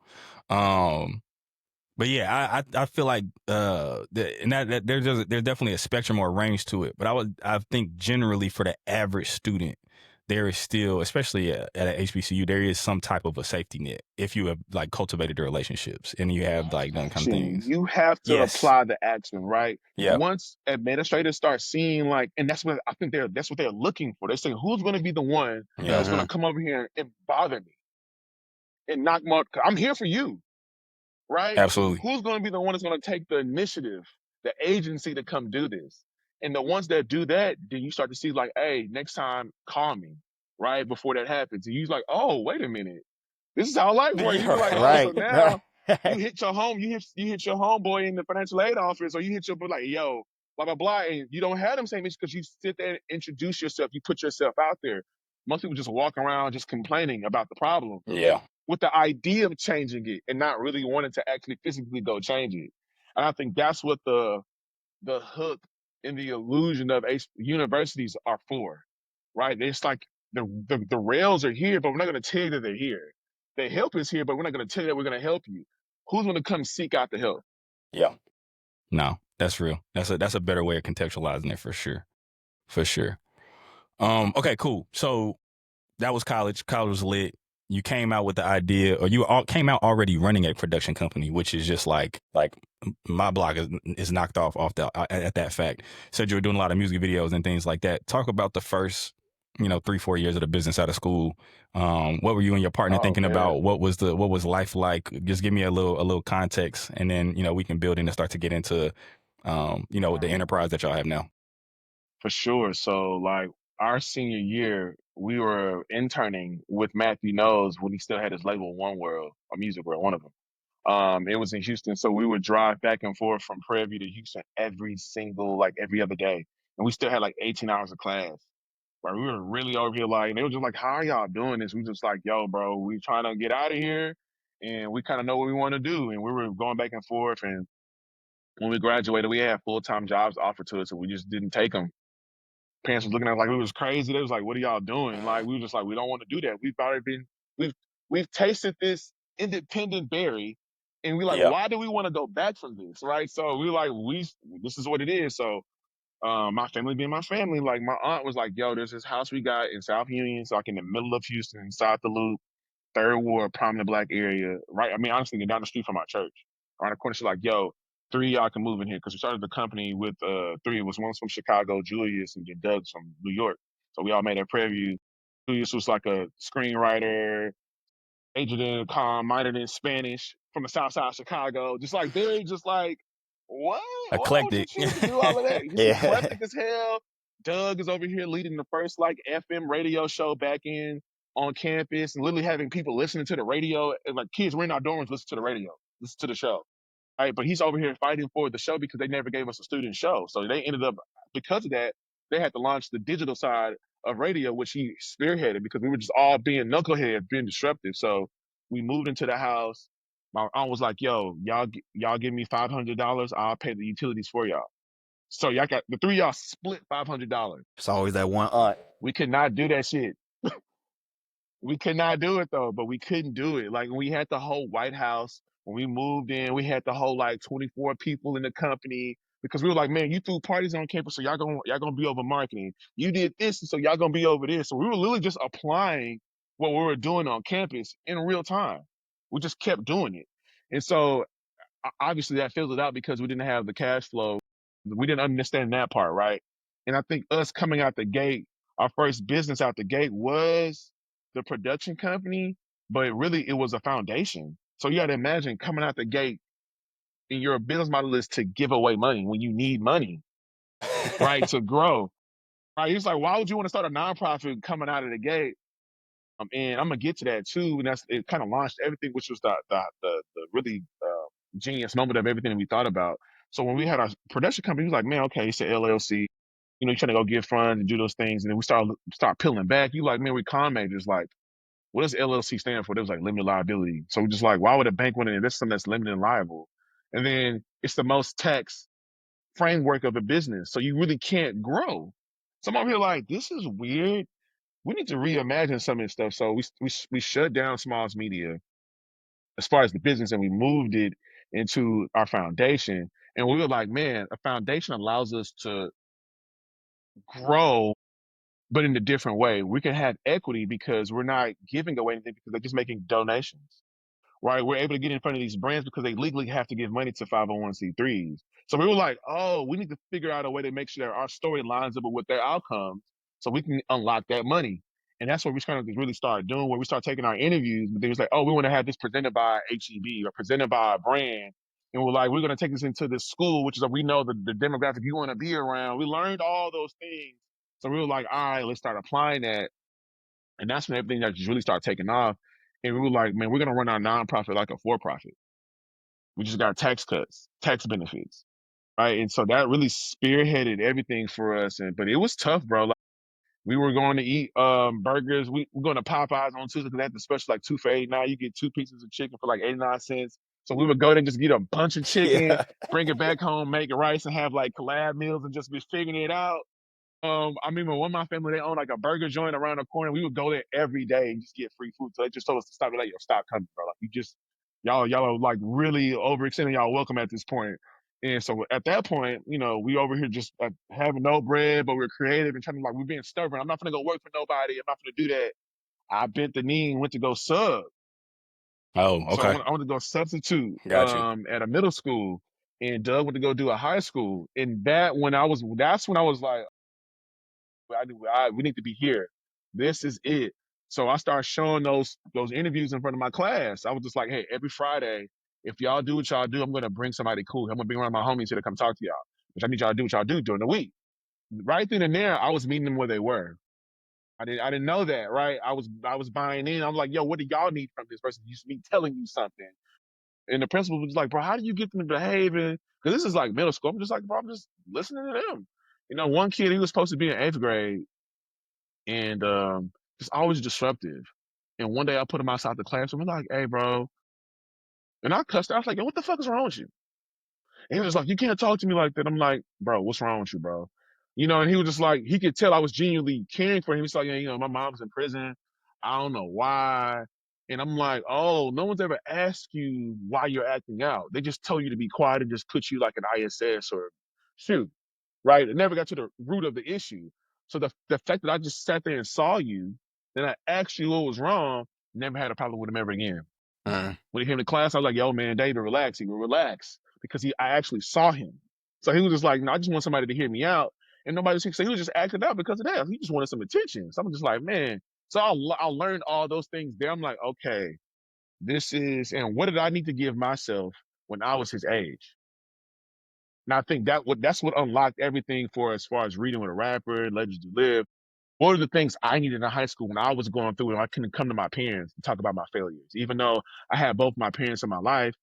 But yeah, I feel like and that there's definitely a spectrum or a range to it. But I think generally for the average student, there is still, especially at a HBCU, there is some type of a safety net if you have like cultivated the relationships and you have like done kind of things. You have to Yes. apply the action, right? Yeah. Once administrators start seeing like, and that's what I think that's what they're looking for. They're saying, who's going to be the one that's going to come over here and bother me and knock me out? I'm here for you, right? Absolutely. Who's going to be the one that's going to take the initiative, the agency to come do this? And the ones that do that, then you start to see like, hey, next time, call me, right? Before that happens. And you're like, oh, wait a minute. This is how life works. You be like, oh, so Right. now you hit your hit your homeboy in the financial aid office, or you hit your like, yo, blah blah blah, and you don't have them same issues because you sit there and introduce yourself, you put yourself out there. Most people just walk around just complaining about the problem Yeah. with the idea of changing it and not really wanting to actually physically go change it. And I think that's what the hook and the illusion of universities are for, right? It's like the rails are here, but we're not going to tell you that they're here. The help is here, but we're not going to tell you that we're going to help you. Who's going to come seek out the help? Yeah. No, that's real. That's a better way of contextualizing it for sure. For sure. Okay, cool. So that was college. College was lit. You came out with the idea, or you came out already running a production company, which is just like my block is knocked off at that fact. Said you were doing a lot of music videos and things like that. Talk about the first, 3-4 years of the business out of school. What were you and your partner Oh, thinking man. about? What was life like? Just give me a little context, and then we can build in and start to get into the enterprise that y'all have now. For sure. So, like, our senior year, we were interning with Matthew Knowles when he still had his label One World, or Music World, one of them. It was in Houston, so we would drive back and forth from Prairie View to Houston every other day, and we still had like 18 hours of class. Right, we were really over here like, and they were just like, "How are y'all doing this?" We just like, "Yo, bro, we trying to get out of here, and we kind of know what we want to do." And we were going back and forth, and when we graduated, we had full-time jobs offered to us, and we just didn't take them. Parents was looking at us like we was crazy. They was like, "What are y'all doing?" Like we were just like, "We don't want to do that. We've already been we've we've tasted this independent berry, And we like, Yeah. why do we want to go back from this, right? So we like, this is what it is. So my family being my family, like my aunt was like, yo, there's this house we got in South Union, so like in the middle of Houston, inside the loop, third ward, prominent black area, right? I mean, honestly, down the street from our church. Around the corner, she's like, yo, three of y'all can move in here. Because we started the company with three of us. One's from Chicago, Julius, and then Doug's from New York. So we all made at Prairie View. Julius was like a screenwriter, majored in minored in Spanish from the south side of Chicago. Just like very just like, what? Why would you Eclectic. choose to do all of that? He's Yeah. eclectic as hell. Doug is over here leading the first like FM radio show back in on campus and literally having people listening to the radio. And like kids, we're in our dorms, listen to the radio, listen to the show. Right. But he's over here fighting for the show because they never gave us a student show. So they ended up, because of that, they had to launch the digital side of radio, which he spearheaded because we were just all being knuckleheads, being disruptive. So we moved into the house. My aunt was like, yo, y'all give me $500, I'll pay the utilities for y'all. So y'all got the three of y'all split $500. It's always that one aunt. We could not do that shit. We could not do it though, but we couldn't do it. Like when we had the whole White House, when we moved in, we had the whole like 24 people in the company because we were like, man, you threw parties on campus, so y'all gonna be over marketing. You did this, so y'all gonna be over this. So we were literally just applying what we were doing on campus in real time. We just kept doing it. And so obviously that fizzled out because we didn't have the cash flow. We didn't understand that part, right? And I think us coming out the gate, our first business out the gate was the production company, but really it was a foundation. So you got to imagine coming out the gate and your business model is to give away money when you need money, right? To grow, right? It's like, why would you want to start a nonprofit coming out of the gate? And I'm gonna get to that too. And it kind of launched everything, which was the really genius moment of everything that we thought about. So when we had our production company, he was like, man, okay, it's an LLC. You know, you're trying to go get funds and do those things. And then we start peeling back. You like, man, we con majors. Like, what does LLC stand for? It was like limited liability. So we're just like, why would a bank want to invest something that's limited and liable? And then it's the most tax framework of a business. So you really can't grow. So I'm over here like, this is weird. We need to reimagine some of this stuff. So we shut down Smalls Media as far as the business and we moved it into our foundation. And we were like, man, a foundation allows us to grow, but in a different way. We can have equity because we're not giving away anything because they're just making donations. Right? We're able to get in front of these brands because they legally have to give money to 501c3s. So we were like, oh, we need to figure out a way to make sure that our story lines up with their outcomes so we can unlock that money. And that's what we're trying to really start doing, where we start taking our interviews, but they was like, oh, we want to have this presented by HEB or presented by a brand. And we're like, we're going to take this into this school, which is we know the demographic you want to be around. We learned all those things. So we were like, all right, let's start applying that. And that's when everything just really started taking off. And we were like, man, we're going to run our nonprofit like a for-profit. We just got tax cuts, tax benefits, right? And so that really spearheaded everything for us. But it was tough, bro. Like, we were going to eat burgers. We're going to Popeyes on Tuesday because they had the special like 2 for $8.9. You get 2 pieces of chicken for like 89 cents. So we would go there and just get a bunch of chicken, Yeah. bring it back home, make it rice, and have like collab meals and just be figuring it out. I mean, when one of my family, they own like a burger joint around the corner. We would go there every day and just get free food. So they just told us to stop. They're like, yo, stop coming, bro. Like, y'all are like really overextending y'all welcome at this point. And so at that point, you know, we over here just having no bread, but we're creative and trying to we're being stubborn. I'm not gonna go work for nobody. I'm not gonna do that. I bent the knee and went to go sub. Oh, So okay. I went to go substitute Got you. at a middle school, and Doug went to go do a high school. And that's when I was like, we need to be here. This is it. So I started showing those interviews in front of my class. I was just like, hey, every Friday, if y'all do what y'all do, I'm gonna bring somebody cool. I'm gonna bring one of my homies here to come talk to y'all. Which I need y'all to do what y'all do during the week. Right then and there, I was meeting them where they were. I didn't know that, right? I was buying in. I'm like, yo, what do y'all need from this person? Just me telling you something. And the principal was like, bro, how do you get them to behave? Because this is like middle school. I'm just like, bro, I'm just listening to them. You know, one kid, he was supposed to be in 8th grade and just always disruptive. And one day I put him outside the classroom and I'm like, hey, bro. And I cussed out. I was like, yo, what the fuck is wrong with you? And he was like, you can't talk to me like that. I'm like, bro, what's wrong with you, bro? You know, and he was just like, he could tell I was genuinely caring for him. He's like, yeah, you know, my mom's in prison. I don't know why. And I'm like, oh, no one's ever asked you why you're acting out. They just tell you to be quiet and just put you like an ISS or shoot, right? It never got to the root of the issue. So the fact that I just sat there and saw you, then I asked you what was wrong, never had a problem with him ever again. When he came to class, I was like, yo, man, David, relax. He will relax because I actually saw him. So he was just like, no, I just want somebody to hear me out. And nobody, so he was just acting out because of that. He just wanted some attention. So I'm just like, man. So I learned all those things there. I'm like, okay, and what did I need to give myself when I was his age? And I think that's what unlocked everything for as far as reading with a rapper, Legends to Live. What are the things I needed in high school when I was going through and I couldn't come to my parents and talk about my failures? Even though I had both my parents in my life,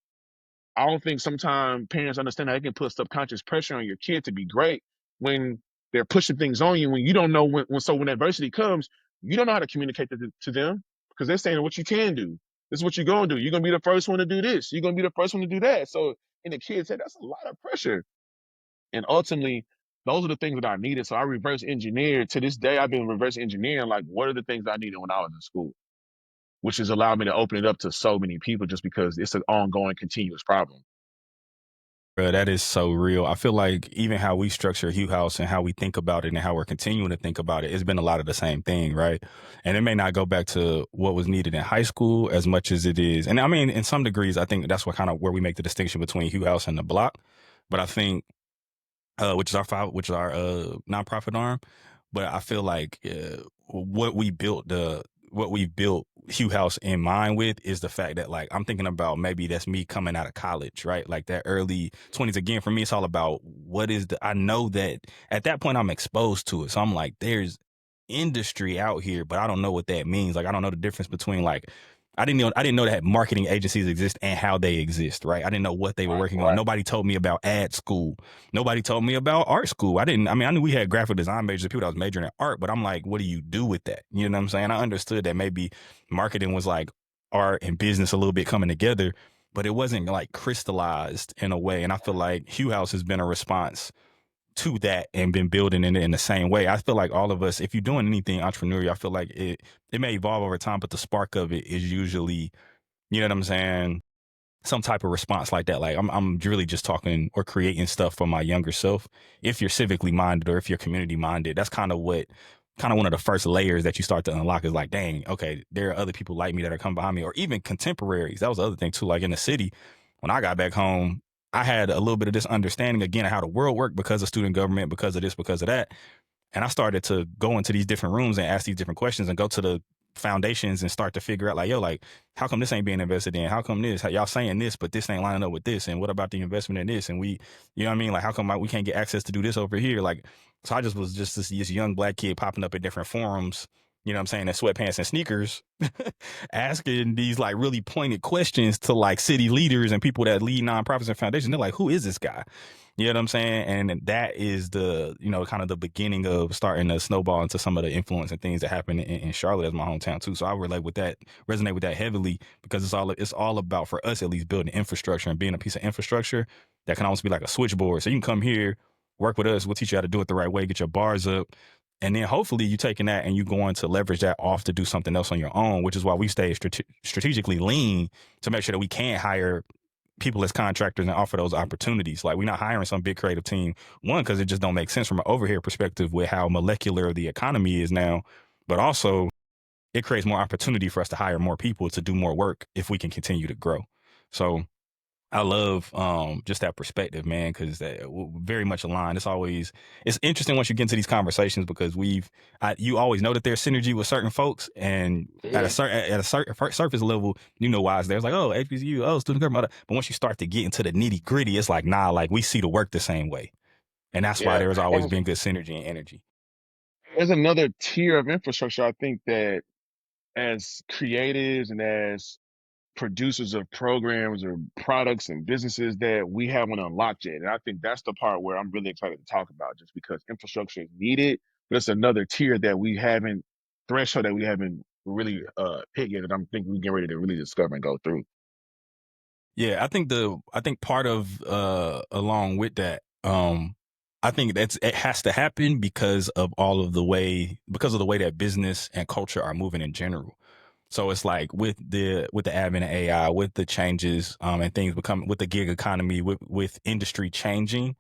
I don't think sometimes parents understand that they can put subconscious pressure on your kid to be great when they're pushing things on you when you don't know when adversity comes, you don't know how to communicate to them because they're saying what you can do. This is what you're gonna do. You're gonna be the first one to do this. You're gonna be the first one to do that. So and the kid said that's a lot of pressure. And ultimately, those are the things that I needed. So I reverse engineered. To this day, I've been reverse engineering like what are the things I needed when I was in school, which has allowed me to open it up to so many people just because it's an ongoing, continuous problem. Bro, that is so real. I feel like even how we structure Hugh House and how we think about it and how we're continuing to think about it, it's been a lot of the same thing, right? And it may not go back to what was needed in high school as much as it is. And I mean, in some degrees, I think that's what kind of where we make the distinction between Hugh House and the block. But I think which is our nonprofit arm. But I feel like what we built Hugh House in mind with is the fact that like I'm thinking about maybe that's me coming out of college, right? Like that early 20s. Again, for me, it's all about I know that at that point I'm exposed to it. So I'm like, there's industry out here, but I don't know what that means. Like I don't know the difference between like I didn't know that marketing agencies exist and how they exist, right? I didn't know what they were working on. Nobody told me about ad school. Nobody told me about art school. I knew we had graphic design majors, people that was majoring in art, but I'm like, what do you do with that? You know what I'm saying? I understood that maybe marketing was like art and business a little bit coming together, but it wasn't like crystallized in a way. And I feel like Hugh House has been a response to that and been building it in the same way. I feel like all of us, if you're doing anything entrepreneurial, I feel like it may evolve over time, but the spark of it is usually, you know what I'm saying, some type of response like that. Like I'm really just talking or creating stuff for my younger self. If you're civically minded or if you're community minded, that's kind of one of the first layers that you start to unlock is like, dang, okay, there are other people like me that are coming behind me, or even contemporaries. That was the other thing too. Like in the city, when I got back home, I had a little bit of this understanding again of how the world worked because of student government, because of this, because of that. And I started to go into these different rooms and ask these different questions and go to the foundations and start to figure out like, yo, like, how come this ain't being invested in? How come this? How y'all saying this, but this ain't lining up with this? And what about the investment in this? And we, you know what I mean? Like, how come we can't get access to do this over here? Like, so I just was just this young black kid popping up at different forums, you know what I'm saying, in sweatpants and sneakers, asking these like really pointed questions to like city leaders and people that lead nonprofits and foundations. They're like, who is this guy? You know what I'm saying? And that is the, you know, kind of the beginning of starting to snowball into some of the influence and things that happen in Charlotte as my hometown too. So I resonate with that heavily because it's all about, for us at least, building infrastructure and being a piece of infrastructure that can almost be like a switchboard. So you can come here, work with us, we'll teach you how to do it the right way, get your bars up. And then hopefully you taking that and you going to leverage that off to do something else on your own, which is why we stay strategically lean to make sure that we can hire people as contractors and offer those opportunities. Like we're not hiring some big creative team, one, because it just don't make sense from an overhead perspective with how molecular the economy is now, but also it creates more opportunity for us to hire more people to do more work if we can continue to grow. So I love just that perspective, man, because very much aligned. It's interesting once you get into these conversations because you always know that there's synergy with certain folks, and at a certain surface level, you know why it's there. It's like, oh, HBCU, oh, student government. But once you start to get into the nitty gritty, it's like, nah, like we see the work the same way, and that's why there's always been good synergy and energy. There's another tier of infrastructure I think that as creatives and as producers of programs or products and businesses that we haven't unlocked yet. And I think that's the part where I'm really excited to talk about just because infrastructure is needed, but it's another tier that we haven't, threshold that we haven't really hit yet that I'm thinking we're getting ready to really discover and go through. Yeah, I think part of along with that, I think it has to happen because of the way that business and culture are moving in general. So it's like with the advent of AI, with the changes and things becoming, with the gig economy, with industry changing,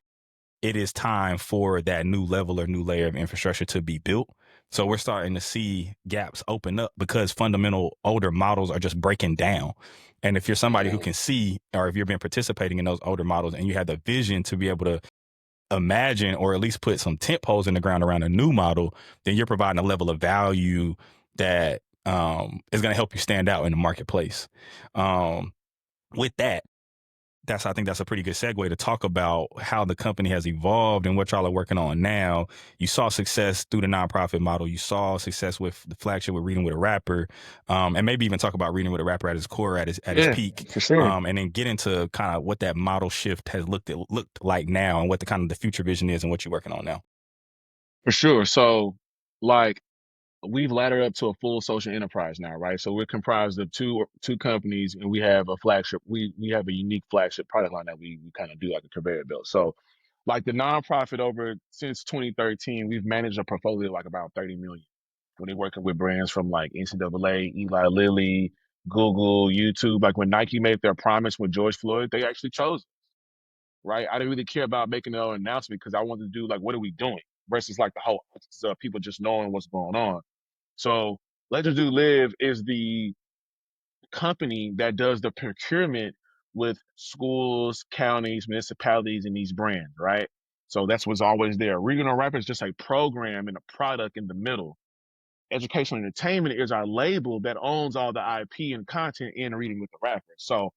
it is time for that new level or new layer of infrastructure to be built. So we're starting to see gaps open up because fundamental older models are just breaking down. And if you're somebody who can see, or if you've been participating in those older models and you have the vision to be able to imagine or at least put some tent poles in the ground around a new model, then you're providing a level of value that is going to help you stand out in the marketplace. With that, I think that's a pretty good segue to talk about how the company has evolved and what y'all are working on now. You saw success through the nonprofit model. You saw success with the flagship with Reading with a Rapper, and maybe even talk about Reading with a Rapper at its core, at its peak, for sure. and then get into kind of what that model shift has looked like now, and what the kind of the future vision is, and what you're working on now. For sure. So, like, we've laddered up to a full social enterprise now, right? So we're comprised of two companies, and we have a flagship. We have a unique flagship product line that we kind of do like a conveyor belt. So, like the nonprofit, over since 2013, we've managed a portfolio like about 30 million. When they're working with brands from like NCAA, Eli Lilly, Google, YouTube. Like when Nike made their promise with George Floyd, they actually chose us, right? I didn't really care about making an announcement because I wanted to do like, what are we doing? Versus like the whole people just knowing what's going on. So Legends Do Live is the company that does the procurement with schools, counties, municipalities, and these brands, right? So that's what's always there. Regional Rapper is just a program and a product in the middle. Educational Entertainment is our label that owns all the IP and content in Reading with the Rapper. So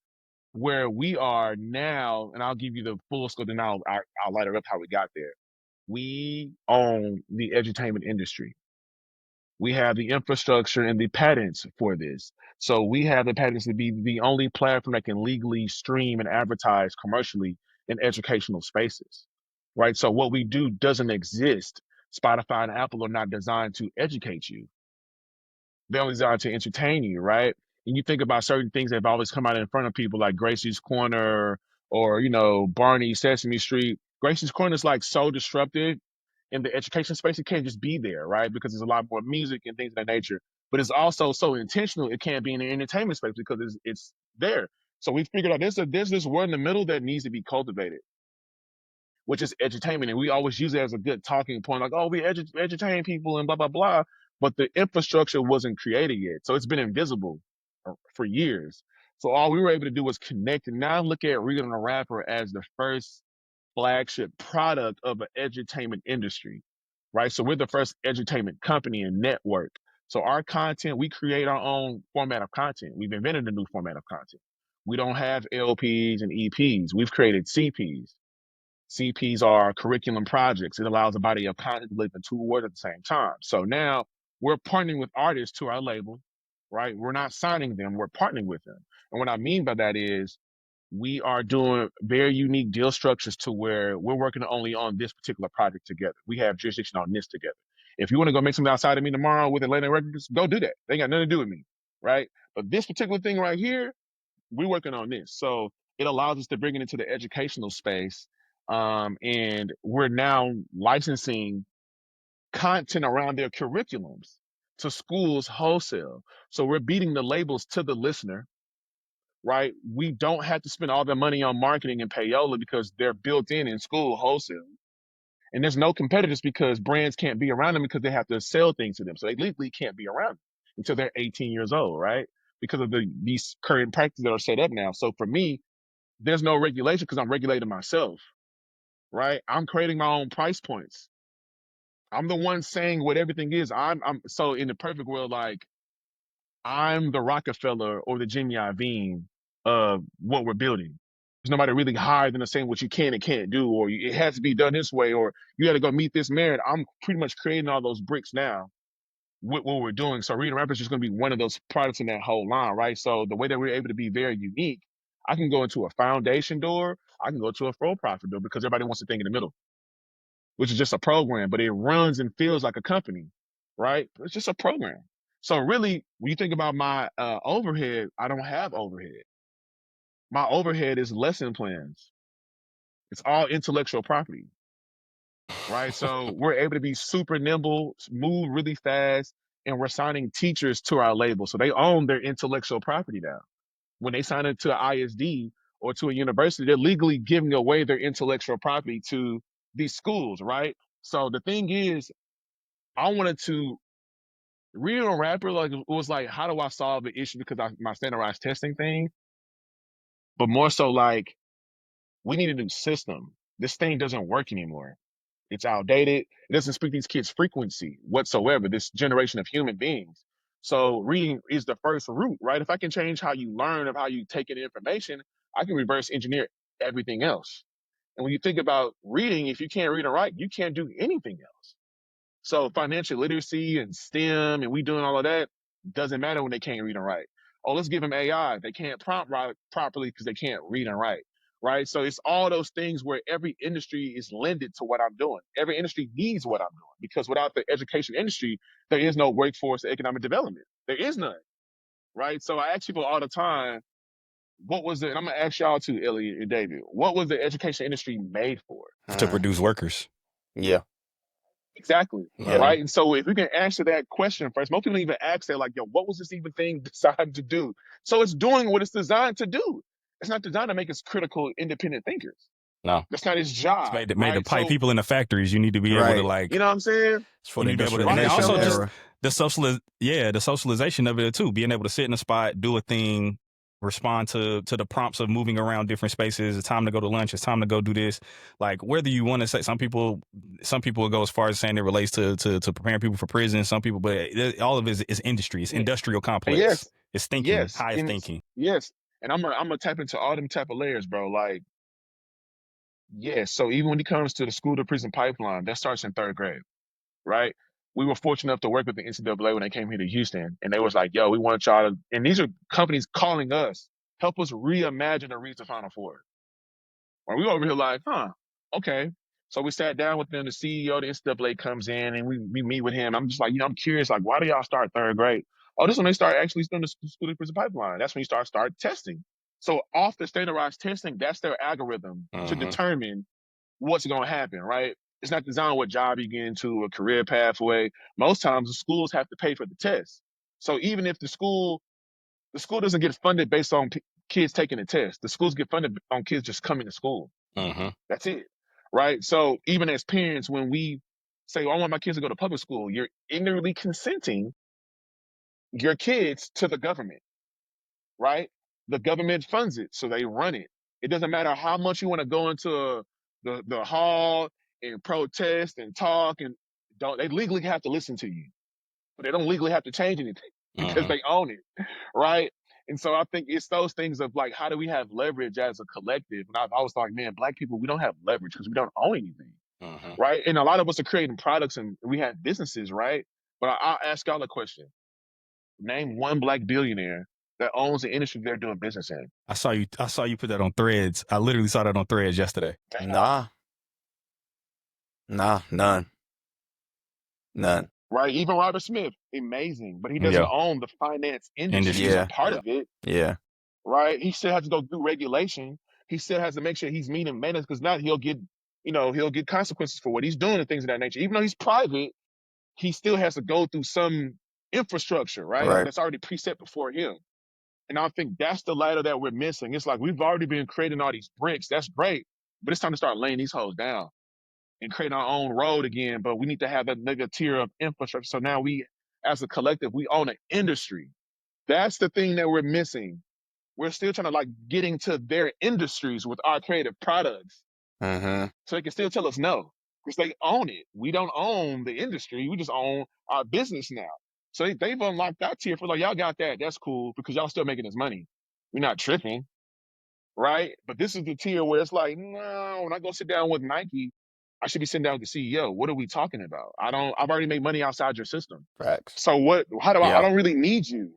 where we are now, and I'll give you the full scope, and I'll light it up how we got there. We own the edutainment industry. We have the infrastructure and the patents for this. So we have the patents to be the only platform that can legally stream and advertise commercially in educational spaces, right? So what we do doesn't exist. Spotify and Apple are not designed to educate you. They're only designed to entertain you, right? And you think about certain things that have always come out in front of people like Gracie's Corner or, Barney Sesame Street. Gracie's Corner is like so disruptive in the education space. It can't just be there, right? Because there's a lot more music and things of that nature. But it's also so intentional. It can't be in the entertainment space because it's there. So we figured out there's this word in the middle that needs to be cultivated, which is edutainment. And we always use it as a good talking point, like, oh, we edutain people and blah, blah, blah. But the infrastructure wasn't created yet. So it's been invisible for years. So all we were able to do was connect. And now look at Reading the Rapper as the first flagship product of an edutainment industry, right? So we're the first edutainment company and network. So our content, we create our own format of content. We've invented a new format of content. We don't have LPs and EPs. We've created CPs. CPs are curriculum projects. It allows a body of content to live in two words at the same time. So now we're partnering with artists to our label, right? We're not signing them, we're partnering with them. And what I mean by that is we are doing very unique deal structures to where we're working only on this particular project together. We have jurisdiction on this together. If you want to go make something outside of me tomorrow with Atlanta Records, go do that. They ain't got nothing to do with me, right? But this particular thing right here, we're working on this. So it allows us to bring it into the educational space. And we're now licensing content around their curriculums to schools wholesale. So we're beating the labels to the listener, right? We don't have to spend all the money on marketing and payola because they're built in school wholesale. And there's no competitors because brands can't be around them because they have to sell things to them. So they legally can't be around them until they're 18 years old, right? Because of these current practices that are set up now. So for me, there's no regulation because I'm regulating myself, right? I'm creating my own price points. I'm the one saying what everything is. I'm so in the perfect world, like I'm the Rockefeller or the Jimmy Iovine of what we're building. There's nobody really higher than us saying what you can and can't do, or it has to be done this way, or you got to go meet this merit. I'm pretty much creating all those bricks now with what we're doing. So Reading Rapper is just going to be one of those products in that whole line, right? So the way that we're able to be very unique, I can go into a foundation door, I can go to a for-profit door because everybody wants to think in the middle, which is just a program, but it runs and feels like a company, right? It's just a program. So really, when you think about my overhead, I don't have overhead. My overhead is lesson plans. It's all intellectual property, right? So we're able to be super nimble, move really fast, and we're signing teachers to our label. So they own their intellectual property now. When they sign into an ISD or to a university, they're legally giving away their intellectual property to these schools, right? So the thing is, I wanted to read on Rapper, like it was like, how do I solve the issue because my standardized testing thing, but more so like we need a new system. This thing doesn't work anymore. It's outdated. It doesn't speak these kids' frequency whatsoever, this generation of human beings. So reading is the first root, right? If I can change how you learn, of how you take in information, I can reverse engineer everything else. And when you think about reading, if you can't read and write, you can't do anything else. So financial literacy and STEM and we doing all of that doesn't matter when they can't read and write. Oh, let's give them AI. They can't prompt write properly because they can't read and write, right? So it's all those things where every industry is lended to what I'm doing. Every industry needs what I'm doing because without the education industry, there is no workforce or economic development. There is none, right? So I ask people all the time, what was it? And I'm gonna ask y'all too, Elliot and David, what was the education industry made for? To produce workers. Yeah. Exactly. Yeah. Right. And so if we can answer that question first, most people don't even ask that, like, yo, what was this even thing designed to do? So it's doing what it's designed to do. It's not designed to make us critical, independent thinkers. No. That's not its job. It's made right? to pipe So, people in the factories. You need to be able to like, you know what I'm saying? It's for you the need to be able to, and industrialization also just era. the socialization of it too. Being able to sit in a spot, do a thing, respond to the prompts of moving around different spaces. It's time to go to lunch. It's time to go do this. Like whether you want to say, some people will go as far as saying it relates to preparing people for prison. Some people, but all of it is industry. It's industrial complex. Yes. It's thinking, Yes. highest thinking. Yes. And I'm gonna tap into all them type of layers, bro. Like, yes. So even when it comes to the school to prison pipeline, that starts in 3rd grade, right? We were fortunate enough to work with the NCAA when they came here to Houston, and they was like, yo, we want y'all to, and these are companies calling us, help us reimagine and reach the Final Four. And we over here like, okay. So we sat down with them, the CEO of the NCAA comes in, and we meet with him. I'm just like, I'm curious, like, why do y'all start 3rd grade? Oh, this is when they start actually doing the school to prison pipeline. That's when you start testing. So off the standardized testing, that's their algorithm to determine what's going to happen, right? It's not designed what job you get into, a career pathway. Most times the schools have to pay for the test. So even if the school doesn't get funded based on kids taking the test, the schools get funded on kids just coming to school. That's it, right? So even as parents, when we say, I want my kids to go to public school, you're ignorantly consenting your kids to the government, right? The government funds it, so they run it. It doesn't matter how much you want to go into the hall and protest and talk and they legally have to listen to you, but they don't legally have to change anything because they own it, right? And so I think it's those things of like, how do we have leverage as a collective? And I was like, man, Black people, we don't have leverage because we don't own anything, right? And a lot of us are creating products and we have businesses, right? But I'll ask y'all a question. Name one Black billionaire that owns the industry they're doing business in. I saw you put that on Threads. I literally saw that on Threads yesterday. Nah, none. Right? Even Robert Smith, amazing, but he doesn't own the finance industry. He's a part of it. Yeah. Right? He still has to go through regulation. He still has to make sure he's meeting maintenance because not he'll get consequences for what he's doing and things of that nature. Even though he's private, he still has to go through some infrastructure, right? That's already preset before him. And I think that's the ladder that we're missing. It's like we've already been creating all these bricks. That's great. But it's time to start laying these hoes down and creating our own road again. But we need to have that nigga tier of infrastructure. So now we, as a collective, we own an industry. That's the thing that we're missing. We're still trying to like get into their industries with our creative products. So they can still tell us no. Because they own it. We don't own the industry. We just own our business now. So they've unlocked that tier for like, y'all got that. That's cool because y'all still making this money. We're not tripping, right? But this is the tier where it's like, no, when I go sit down with Nike, I should be sitting down with the CEO. What are we talking about? I've already made money outside your system. Facts. So I don't really need you.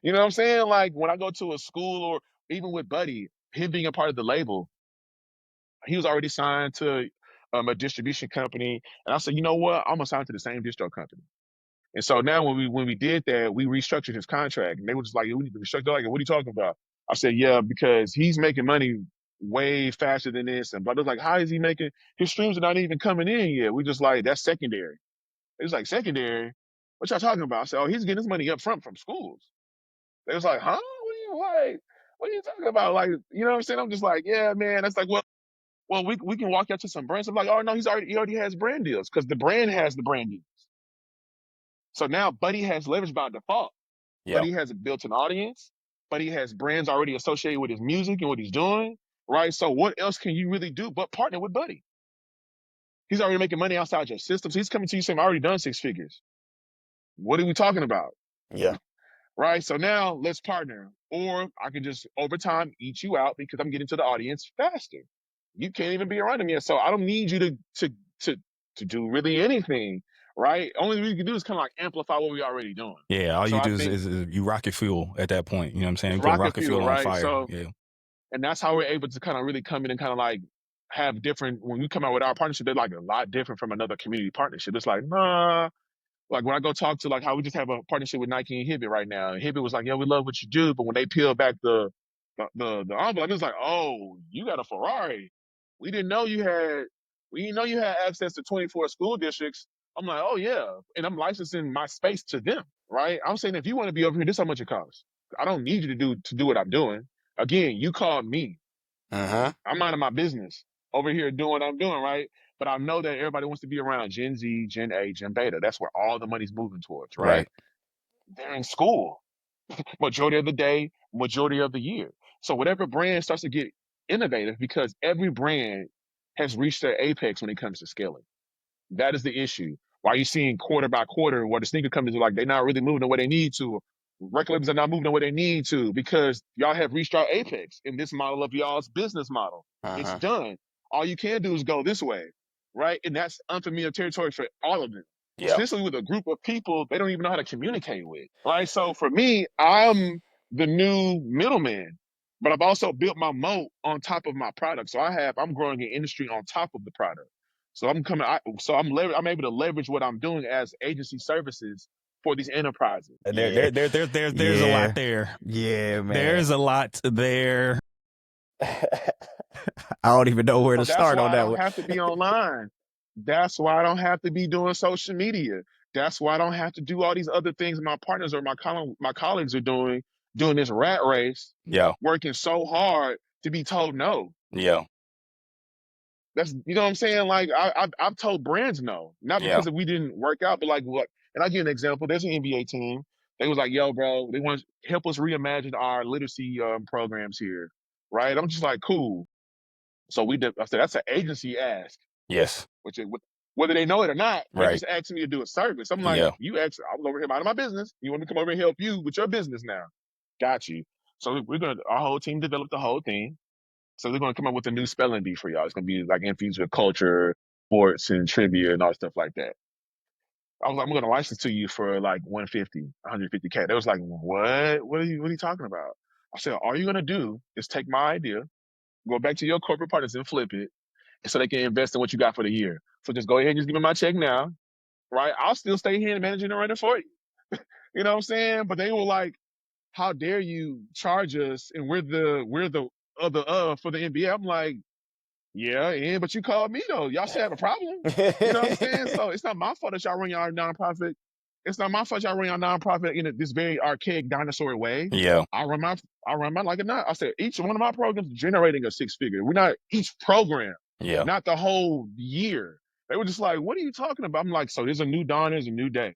You know what I'm saying? Like when I go to a school or even with Buddy, him being a part of the label, he was already signed to a distribution company. And I said, you know what? I'm gonna sign to the same distro company. And so now when we did that, we restructured his contract. And they were just like, we need to restructure. Like, what are you talking about? I said, yeah, because he's making money way faster than this. And Brother's like, how is he making? His streams are not even coming in yet. We just like, that's secondary. It's like secondary. What y'all talking about? I said, oh, he's getting his money up front from schools. They was like, huh? What are you talking about? Like, you know what I'm saying? I'm just like, yeah, man. That's like, well, we can walk you out to some brands. I'm like, oh no, he already has brand deals because the brand has the brand deals. So now Buddy has leverage by default. Yeah. Buddy has a built-in audience. Buddy has brands already associated with his music and what he's doing, right? So what else can you really do but partner with Buddy? He's already making money outside your system. So he's coming to you saying, I've already done 6 figures. What are we talking about? Yeah. Right? So now let's partner. Or I can just over time eat you out because I'm getting to the audience faster. You can't even be around me. So I don't need you to do really anything. Right? Only thing you can do is kind of like amplify what we're already doing. Yeah. All So you I do think is you rocket fuel at that point. You know what I'm saying? it's You put rocket rocket fuel, fuel on right? fire. So Yeah. and that's how we're able to kind of really come in and kind of like have different, when we come out with our partnership, they're like a lot different from another community partnership. It's like, nah. Like when I go talk to like how we just have a partnership with Nike and Hibbett right now. And Hibbett was like, yeah, we love what you do. But when they peel back the envelope, it's like, oh, you got a Ferrari. We didn't know you had access to 24 school districts. I'm like, oh yeah. And I'm licensing my space to them, right? I'm saying if you want to be over here, this is how much it costs. I don't need you to do what I'm doing. Again, you called me. Uh-huh. I'm minding my business over here doing what I'm doing, right? But I know that everybody wants to be around Gen Z, Gen A, Gen Beta. That's where all the money's moving towards, right? Right. They're in school majority of the day, majority of the year. So whatever brand starts to get innovative, because every brand has reached their apex when it comes to scaling. That is the issue. Why you seeing quarter by quarter where the sneaker companies are like, they're not really moving the way they need to. Record labels are not moving the way they need to because y'all have reached our apex in this model of y'all's business model. It's Uh-huh. done. All you can do is go this way, right? And that's unfamiliar territory for all of them. Yeah. Especially with a group of people they don't even know how to communicate with, right? So for me, I'm the new middleman, but I've also built my moat on top of my product. So I'm growing an industry on top of the product. So I'm able to leverage what I'm doing as agency services for these enterprises. There's a lot there. Yeah, man. There's a lot there. I don't even know where to start on that I don't one. have to be online. That's why I don't have to be doing social media. That's why I don't have to do all these other things my partners or my colleagues are doing this rat race, Yeah. working so hard to be told no. Yeah. That's, you know what I'm saying? Like I've told brands no, not because we didn't work out, but like what? And I'll give you an example. There's an NBA team. They was like, yo, bro, they want to help us reimagine our literacy programs here, right? I'm just like, cool. So I said, that's an agency ask. Yes. Which is, whether they know it or not, they're Right. just asking me to do a service. I'm like, Yeah. you asked, I was over here minding my business. You want me to come over and help you with your business now? Got you. So our whole team developed the whole thing. So they're going to come up with a new spelling bee for y'all. It's going to be like infused with culture, sports, and trivia and all stuff like that. I was like, I'm going to license to you for like 150K. They was like, what? What are you talking about? I said, all you're going to do is take my idea, go back to your corporate partners and flip it so they can invest in what you got for the year. So just go ahead and just give me my check now, right? I'll still stay here and manage and run it for you. You know what I'm saying? But they were like, how dare you charge us and we're the other for the NBA. I'm like, yeah, but you called me though. Y'all should have a problem. You know what I'm saying? So it's not my fault that y'all run y'all nonprofit. It's not my fault y'all run y'all nonprofit in this very archaic dinosaur way. Yeah. I run mine like a not. I said each one of my programs generating a 6-figure. We're not each program. Yeah. Not the whole year. They were just like, what are you talking about? I'm like, so there's a new dawn, there's a new day.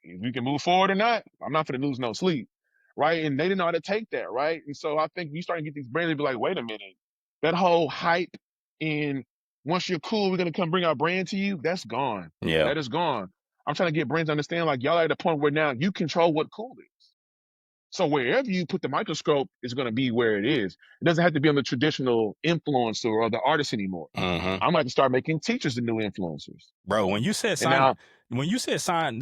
If we can move forward or not, I'm not going to lose no sleep. Right? And they didn't know how to take that, right? And so I think you start to get these brands to be like, wait a minute. That whole hype in once you're cool, we're going to come bring our brand to you. That's gone. Yeah. That is gone. I'm trying to get brands to understand like y'all are at a point where now you control what cool is. So wherever you put the microscope is going to be where it is. It doesn't have to be on the traditional influencer or the artist anymore. Mm-hmm. I'm going to start making teachers the new influencers. Bro, when you said sign,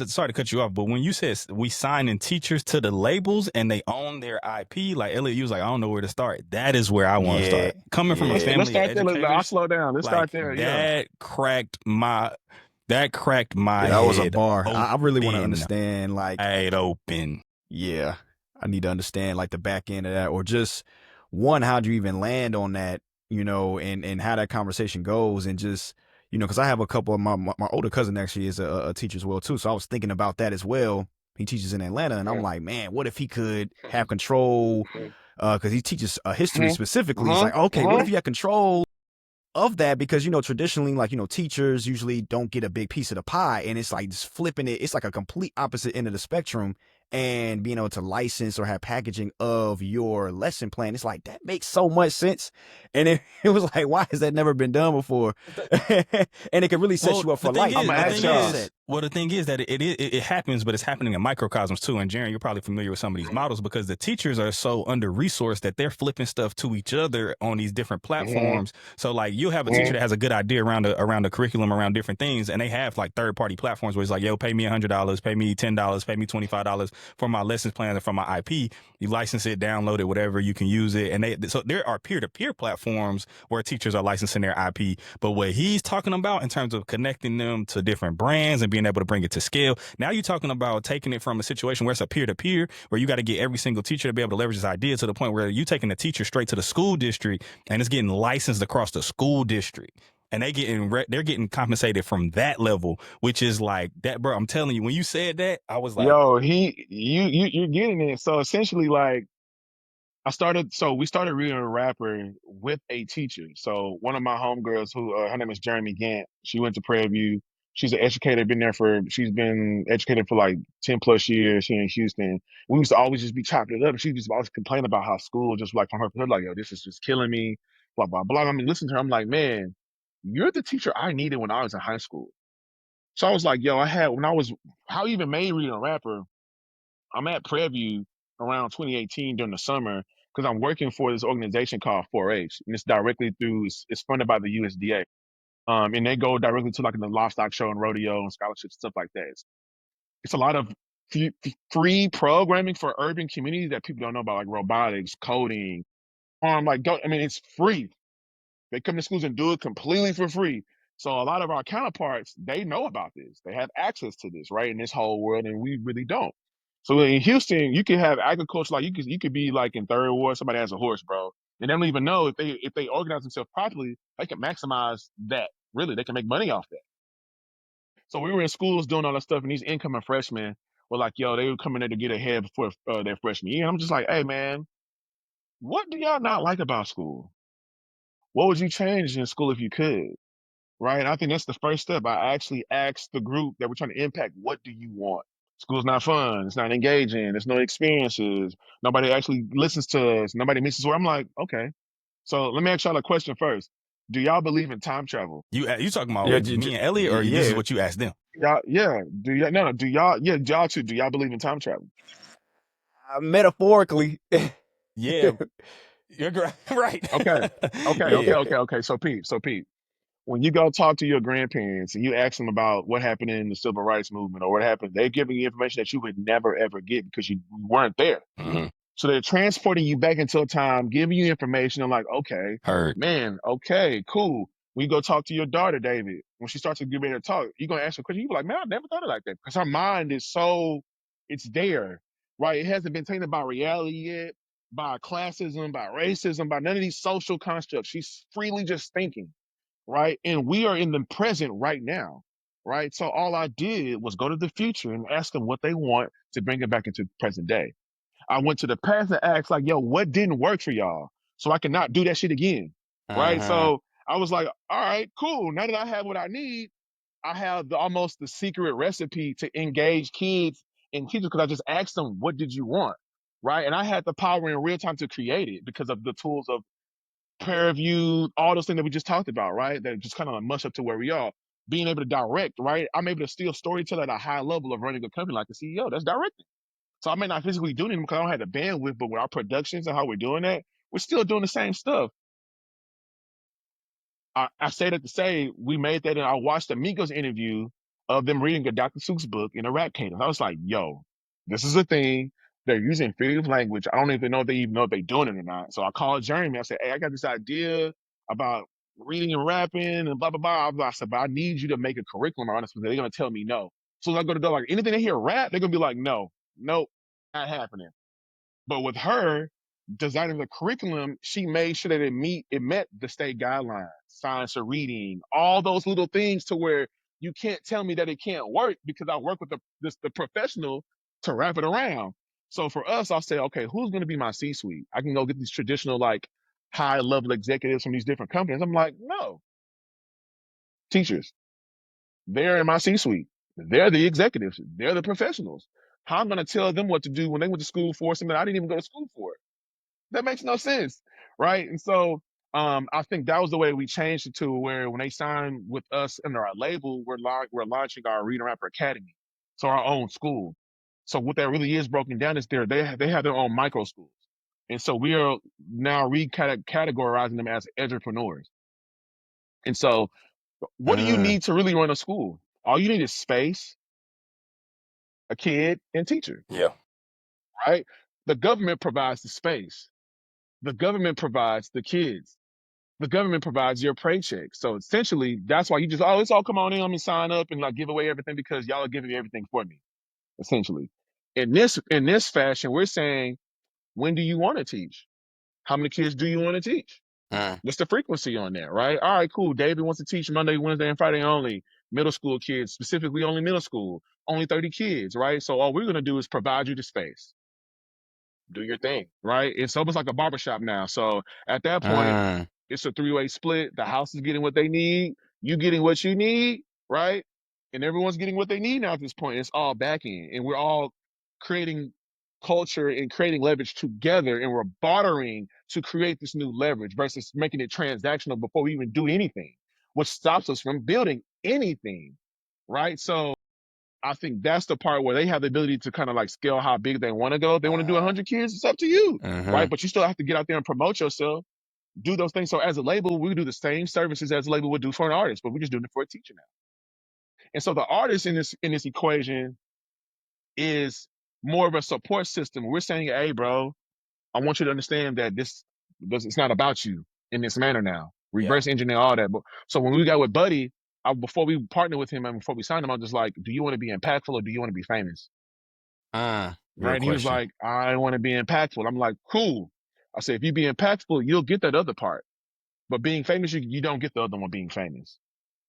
sorry to cut you off, but when you said we signing teachers to the labels and they own their IP, like Elliot, you was like, I don't know where to start. That is where I want to start. Coming from a family Let's start of there. educators, I'll slow down. Let's start there. That cracked my That head was a bar. open. I really want to understand, like, head open. Yeah. I need to understand like the back end of that, or just one, how'd you even land on that, you know, and how that conversation goes, and just, because I have a couple of my older cousin actually is a teacher as well too. So I was thinking about that as well. He teaches in Atlanta, and I'm like, man, what if he could have control? Because he teaches history specifically. He's like, okay, what if he had control of that? Because traditionally, like teachers usually don't get a big piece of the pie, and it's like just flipping it. It's like a complete opposite end of the spectrum. And being able to license or have packaging of your lesson plan, it's like that makes so much sense. And it was like, why has that never been done before? And it could really set you up for life. The thing is that it happens, but it's happening in microcosms too. And Jarren, you're probably familiar with some of these models because the teachers are so under resourced that they're flipping stuff to each other on these different platforms. So like you'll have a teacher that has a good idea around the curriculum, around different things, and they have like third party platforms where it's like, yo, pay me $100, pay me $10, pay me $25 for my lessons plan and for my IP. You license it, download it, whatever, you can use it. And so there are peer-to-peer platforms where teachers are licensing their IP. But what he's talking about in terms of connecting them to different brands and being able to bring it to scale, now you're talking about taking it from a situation where it's a peer-to-peer, where you got to get every single teacher to be able to leverage this idea to the point where you're taking the teacher straight to the school district and it's getting licensed across the school district. And they're getting compensated from that level, which is like that, bro. I'm telling you, when you said that, I was like, yo, you're getting it. So essentially, like, we started reading a rapper with a teacher. So one of my homegirls, who her name is Jeremy Gant, she went to Prairie View. She's an educator, she's been educated for like 10 plus years here in Houston. We used to always just be chopping it up. And she just always complain about how school, just like from her, like, yo, this is just killing me, blah, blah, blah. I mean, listen to her. I'm like, man, you're the teacher I needed when I was in high school. So I was like, yo, how I even made Reading a Rapper, I'm at Prairie View around 2018 during the summer because I'm working for this organization called 4-H, and it's funded by the USDA. And they go directly to like the livestock show and rodeo and scholarships, stuff like that. It's a lot of free programming for urban communities that people don't know about, like robotics, coding. It's free. They come to schools and do it completely for free. So a lot of our counterparts, they know about this. They have access to this, right, in this whole world, and we really don't. So in Houston, you could have agriculture, like you could be like in Third Ward, somebody has a horse, bro. And they don't even know if they organize themselves properly, they can maximize that. Really, they can make money off that. So we were in schools doing all that stuff, and these incoming freshmen were like, yo, they were coming there to get ahead before their freshman year. And I'm just like, hey man, what do y'all not like about school? What would you change in school if you could? Right? And I think that's the first step. I actually asked the group that we're trying to impact, what do you want? School's not fun. It's not engaging. There's no experiences. Nobody actually listens to us. Nobody misses where I'm like, okay. So let me ask y'all a question first. Do y'all believe in time travel? you talking about me and Elliot, or this is what you asked them? Yeah. Do y'all too, do y'all believe in time travel? Metaphorically. Yeah. You're right. Okay. So Pete, when you go talk to your grandparents and you ask them about what happened in the civil rights movement or what happened, they're giving you information that you would never ever get because you weren't there. Mm-hmm. So they're transporting you back into a time, giving you information. I'm like, okay, Heard. man, okay, cool. When you go talk to your daughter, David, when she starts to get ready to talk, you're gonna ask her a question. You be like, man, I never thought of it like that, because her mind is it's there, right? It hasn't been tainted by reality yet, by classism, by racism, by none of these social constructs. She's freely just thinking, right? And we are in the present right now, right? So all I did was go to the future and ask them what they want to bring it back into present day. I went to the past and asked, like, yo, what didn't work for y'all so I can not do that shit again, right? So I was like, all right, cool. Now that I have what I need, I have almost the secret recipe to engage kids and teachers, because I just asked them, what did you want, right? And I had the power in real time to create it because of the tools of Prairie View, all those things that we just talked about, right? That just kind of mush up to where we are. Being able to direct, right? I'm able to still storytell at a high level of running a company like the CEO. That's directing. So I may not physically do anything because I don't have the bandwidth, but with our productions and how we're doing that, we're still doing the same stuff. I say that to say we made that, and I watched the Migos interview of them reading a Dr. Seuss book in a rap cadence. I was like, yo, this is a thing. They're using figurative language. I don't even know if they they're doing it or not. So I called Jeremy. I said, hey, I got this idea about reading and rapping and blah, blah, blah. I said, but I need you to make a curriculum around this because they're going to tell me no. So I go to go like, anything they hear rap, they're going to be like, no, nope, not happening. But with her, designing the curriculum, she made sure that it met the state guidelines, science of reading, all those little things to where you can't tell me that it can't work because I work with the professional to wrap it around. So for us, I'll say, okay, who's going to be my C-suite? I can go get these traditional like high level executives from these different companies. I'm like, no, teachers. They're in my C-suite. They're the executives. They're the professionals. How I'm going to tell them what to do when they went to school for something I didn't even go to school for? That makes no sense, right? And so I think that was the way we changed it to where when they signed with us under our label, we're launching our Read and Rapper Academy, so our own school. So what that really is broken down is they have their own micro schools, and so we are now categorizing them as entrepreneurs. And so, what do you need to really run a school? All you need is space, a kid, and teacher, Yeah. right? The government provides the space. The government provides the kids. The government provides your paycheck. So essentially, that's why you just, oh, it's all come on in, let me sign up and like give away everything because y'all are giving me everything for me. Essentially, in this fashion, we're saying, when do you want to teach? How many kids do you want to teach? What's the frequency on that, right? All right, cool. David wants to teach Monday, Wednesday, and Friday only. Middle school kids, specifically only middle school, only 30 kids, right? So all we're gonna do is provide you the space. Do your thing, right? It's almost like a barbershop now. So at that point, it's a three-way split. The house is getting what they need, you getting what you need, right? And everyone's getting what they need now at this point. It's all backing, and we're all creating culture and creating leverage together, and we're bartering to create this new leverage versus making it transactional before we even do anything, which stops us from building anything, right? So I think that's the part where they have the ability to kind of like scale how big they want to go. If they want to do 100 kids, it's up to you, right? But you still have to get out there and promote yourself, do those things. So as a label, we do the same services as a label would do for an artist, but we're just doing it for a teacher now. And so the artist in this equation is more of a support system. We're saying, hey, bro, I want you to understand that this it's not about you in this manner now. Reverse engineer all that. But so when we got with Buddy, before we partnered with him and before we signed him, I was just like, do you want to be impactful or do you want to be famous? Real Right? And he was question. like, I want to be impactful. I'm like, cool. I said, if you be impactful, you'll get that other part. But being famous, you don't get the other one, being famous.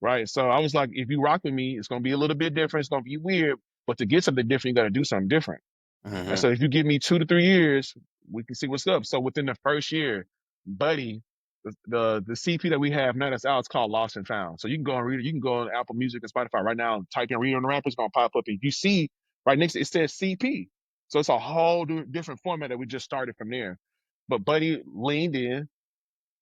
Right? So I was like, if you rock with me, it's going to be a little bit different. It's going to be weird. But to get something different, you got to do something different. And so if you give me 2 to 3 years, we can see what's up. So within the first year, Buddy, the CP that we have now that's out, it's called Lost and Found. So you can go and read it. You can go on Apple Music and Spotify right now, type in Read on the Rapper, it's gonna pop up. And you see right next to it, says CP. So it's a whole different format that we just started from there. But Buddy leaned in.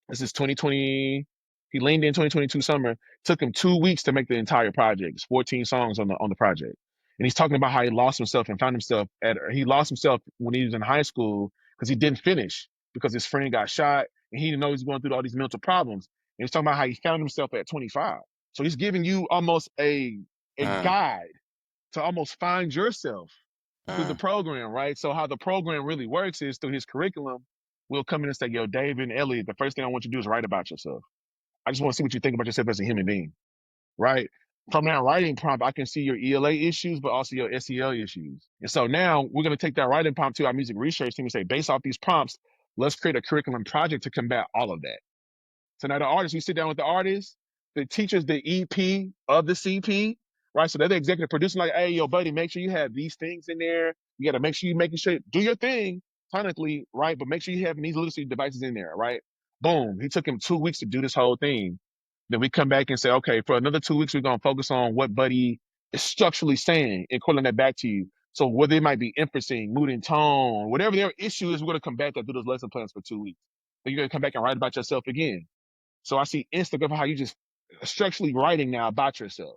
This is 2020. He leaned in 2022 summer. Took him 2 weeks to make the entire project. It's 14 songs on the project. And he's talking about how he lost himself and found himself he lost himself when he was in high school because he didn't finish because his friend got shot and he didn't know he was going through all these mental problems. And he's talking about how he found himself at 25. So he's giving you almost a guide to almost find yourself through the program, right? So how the program really works is through his curriculum, we'll come in and say, yo, David and Elliott, the first thing I want you to do is write about yourself. I just want to see what you think about yourself as a human being, right? From that writing prompt, I can see your ELA issues, but also your SEL issues. And so now we're going to take that writing prompt to our music research team and say, based off these prompts, let's create a curriculum project to combat all of that. So now the artists, we sit down with the artists, the teachers, the EP of the CP, right? So they're the executive producer, like, hey, yo, buddy, make sure you have these things in there. You got to make sure you're making sure, do your thing, technically, right? But make sure you have these literacy devices in there, right? Boom. He took him 2 weeks to do this whole thing. Then we come back and say, okay, for another 2 weeks, we're going to focus on what Buddy is structurally saying and calling that back to you. So whether it might be inferencing, mood and tone, whatever their issue is, we're going to come back and do those lesson plans for 2 weeks. Then you're going to come back and write about yourself again. So I see Instagram how you just structurally writing now about yourself.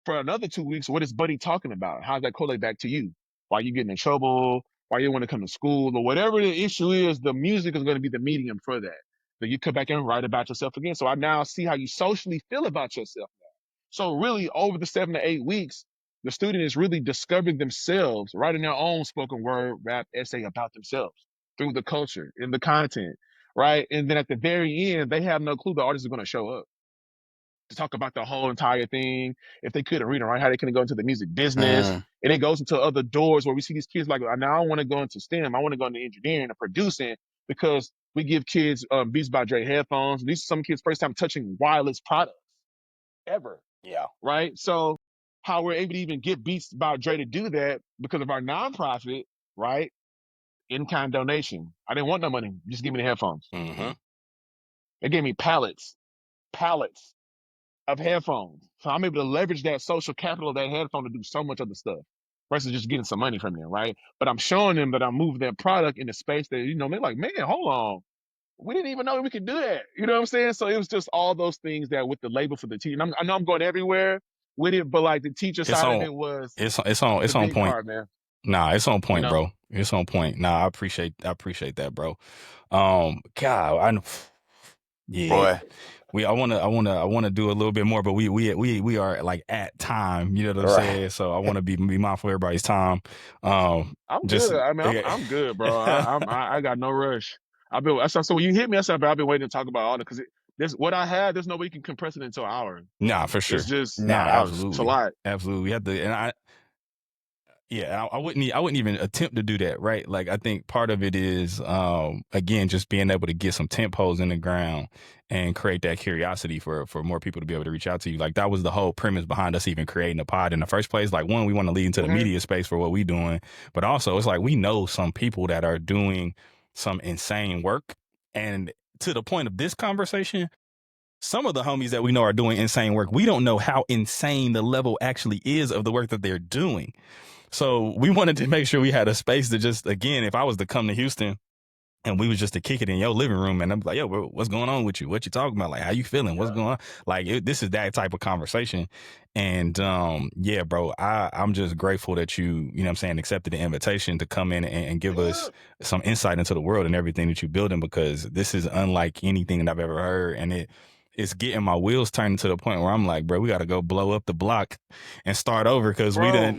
For another 2 weeks, what is Buddy talking about? How does that correlate back to you? Why you getting in trouble? Why you want to come to school? Or whatever the issue is, the music is going to be the medium for that. Then you come back and write about yourself again. So I now see how you socially feel about yourself now. So really, over the 7 to 8 weeks, the student is really discovering themselves, writing their own spoken word, rap, essay about themselves through the culture and the content, right? And then at the very end, they have no clue the artist is going to show up to talk about the whole entire thing. If they couldn't read and write, how they couldn't go into the music business. And it goes into other doors where we see these kids like, now I want to go into STEM. I want to go into engineering and producing. because we give kids Beats by Dre headphones. These are some kids' first time touching wireless products ever, Yeah. right? So how we're able to even get Beats by Dre to do that because of our nonprofit, right? In-kind donation. I didn't want no money. Just give me the headphones. Mm-hmm. They gave me pallets of headphones. So I'm able to leverage that social capital of that headphone to do so much other stuff versus just getting some money from them, right? But I'm showing them that I'm moving that product in the space that, they're like, man, hold on. We didn't even know we could do that. You know what I'm saying? So it was just all those things that with the label for the teacher. I know I'm going everywhere with it, but like the teacher It's side of on. it was It's the on big point. part, man. Nah, it's on You point, know? bro. It's on point. Nah, I appreciate that, bro. God, yeah. Boy, I wanna do a little bit more, but we are like at time. You know what I'm right. saying? So I want to be mindful of everybody's time. I'm Just good. I mean, I'm good, bro. I got no rush. So when you hit me, I said, I've been waiting to talk about all that because this what I had. There's no way you can compress it into an hour. nah, for It's sure. just Nah, Nah. it's a absolutely, lot. absolutely. We have to, and I wouldn't even attempt to do that, right? Like I think part of it is again just being able to get some tent poles in the ground and create that curiosity for more people to be able to reach out to you. Like that was the whole premise behind us even creating a pod in the first place. Like one, we want to lead into the Mhm. media space for what we doing, but also it's like we know some people that are doing some insane work. And to the point of this conversation, some of the homies that we know are doing insane work, we don't know how insane the level actually is of the work that they're doing. So we wanted to make sure we had a space to just, again, if I was to come to Houston and we was just to kick it in your living room and I'm like, yo, what's going on with you? What you talking about? Like, how you feeling? What's Yeah. going on? Like, this is that type of conversation. And yeah, bro, I'm just grateful that you know what I'm saying, accepted the invitation to come in and give Yeah. us some insight into the world and everything that you're building, because this is unlike anything that I've ever heard. And it's getting my wheels turning to the point where I'm like, bro, we got to go blow up the block and start over because we Bro, done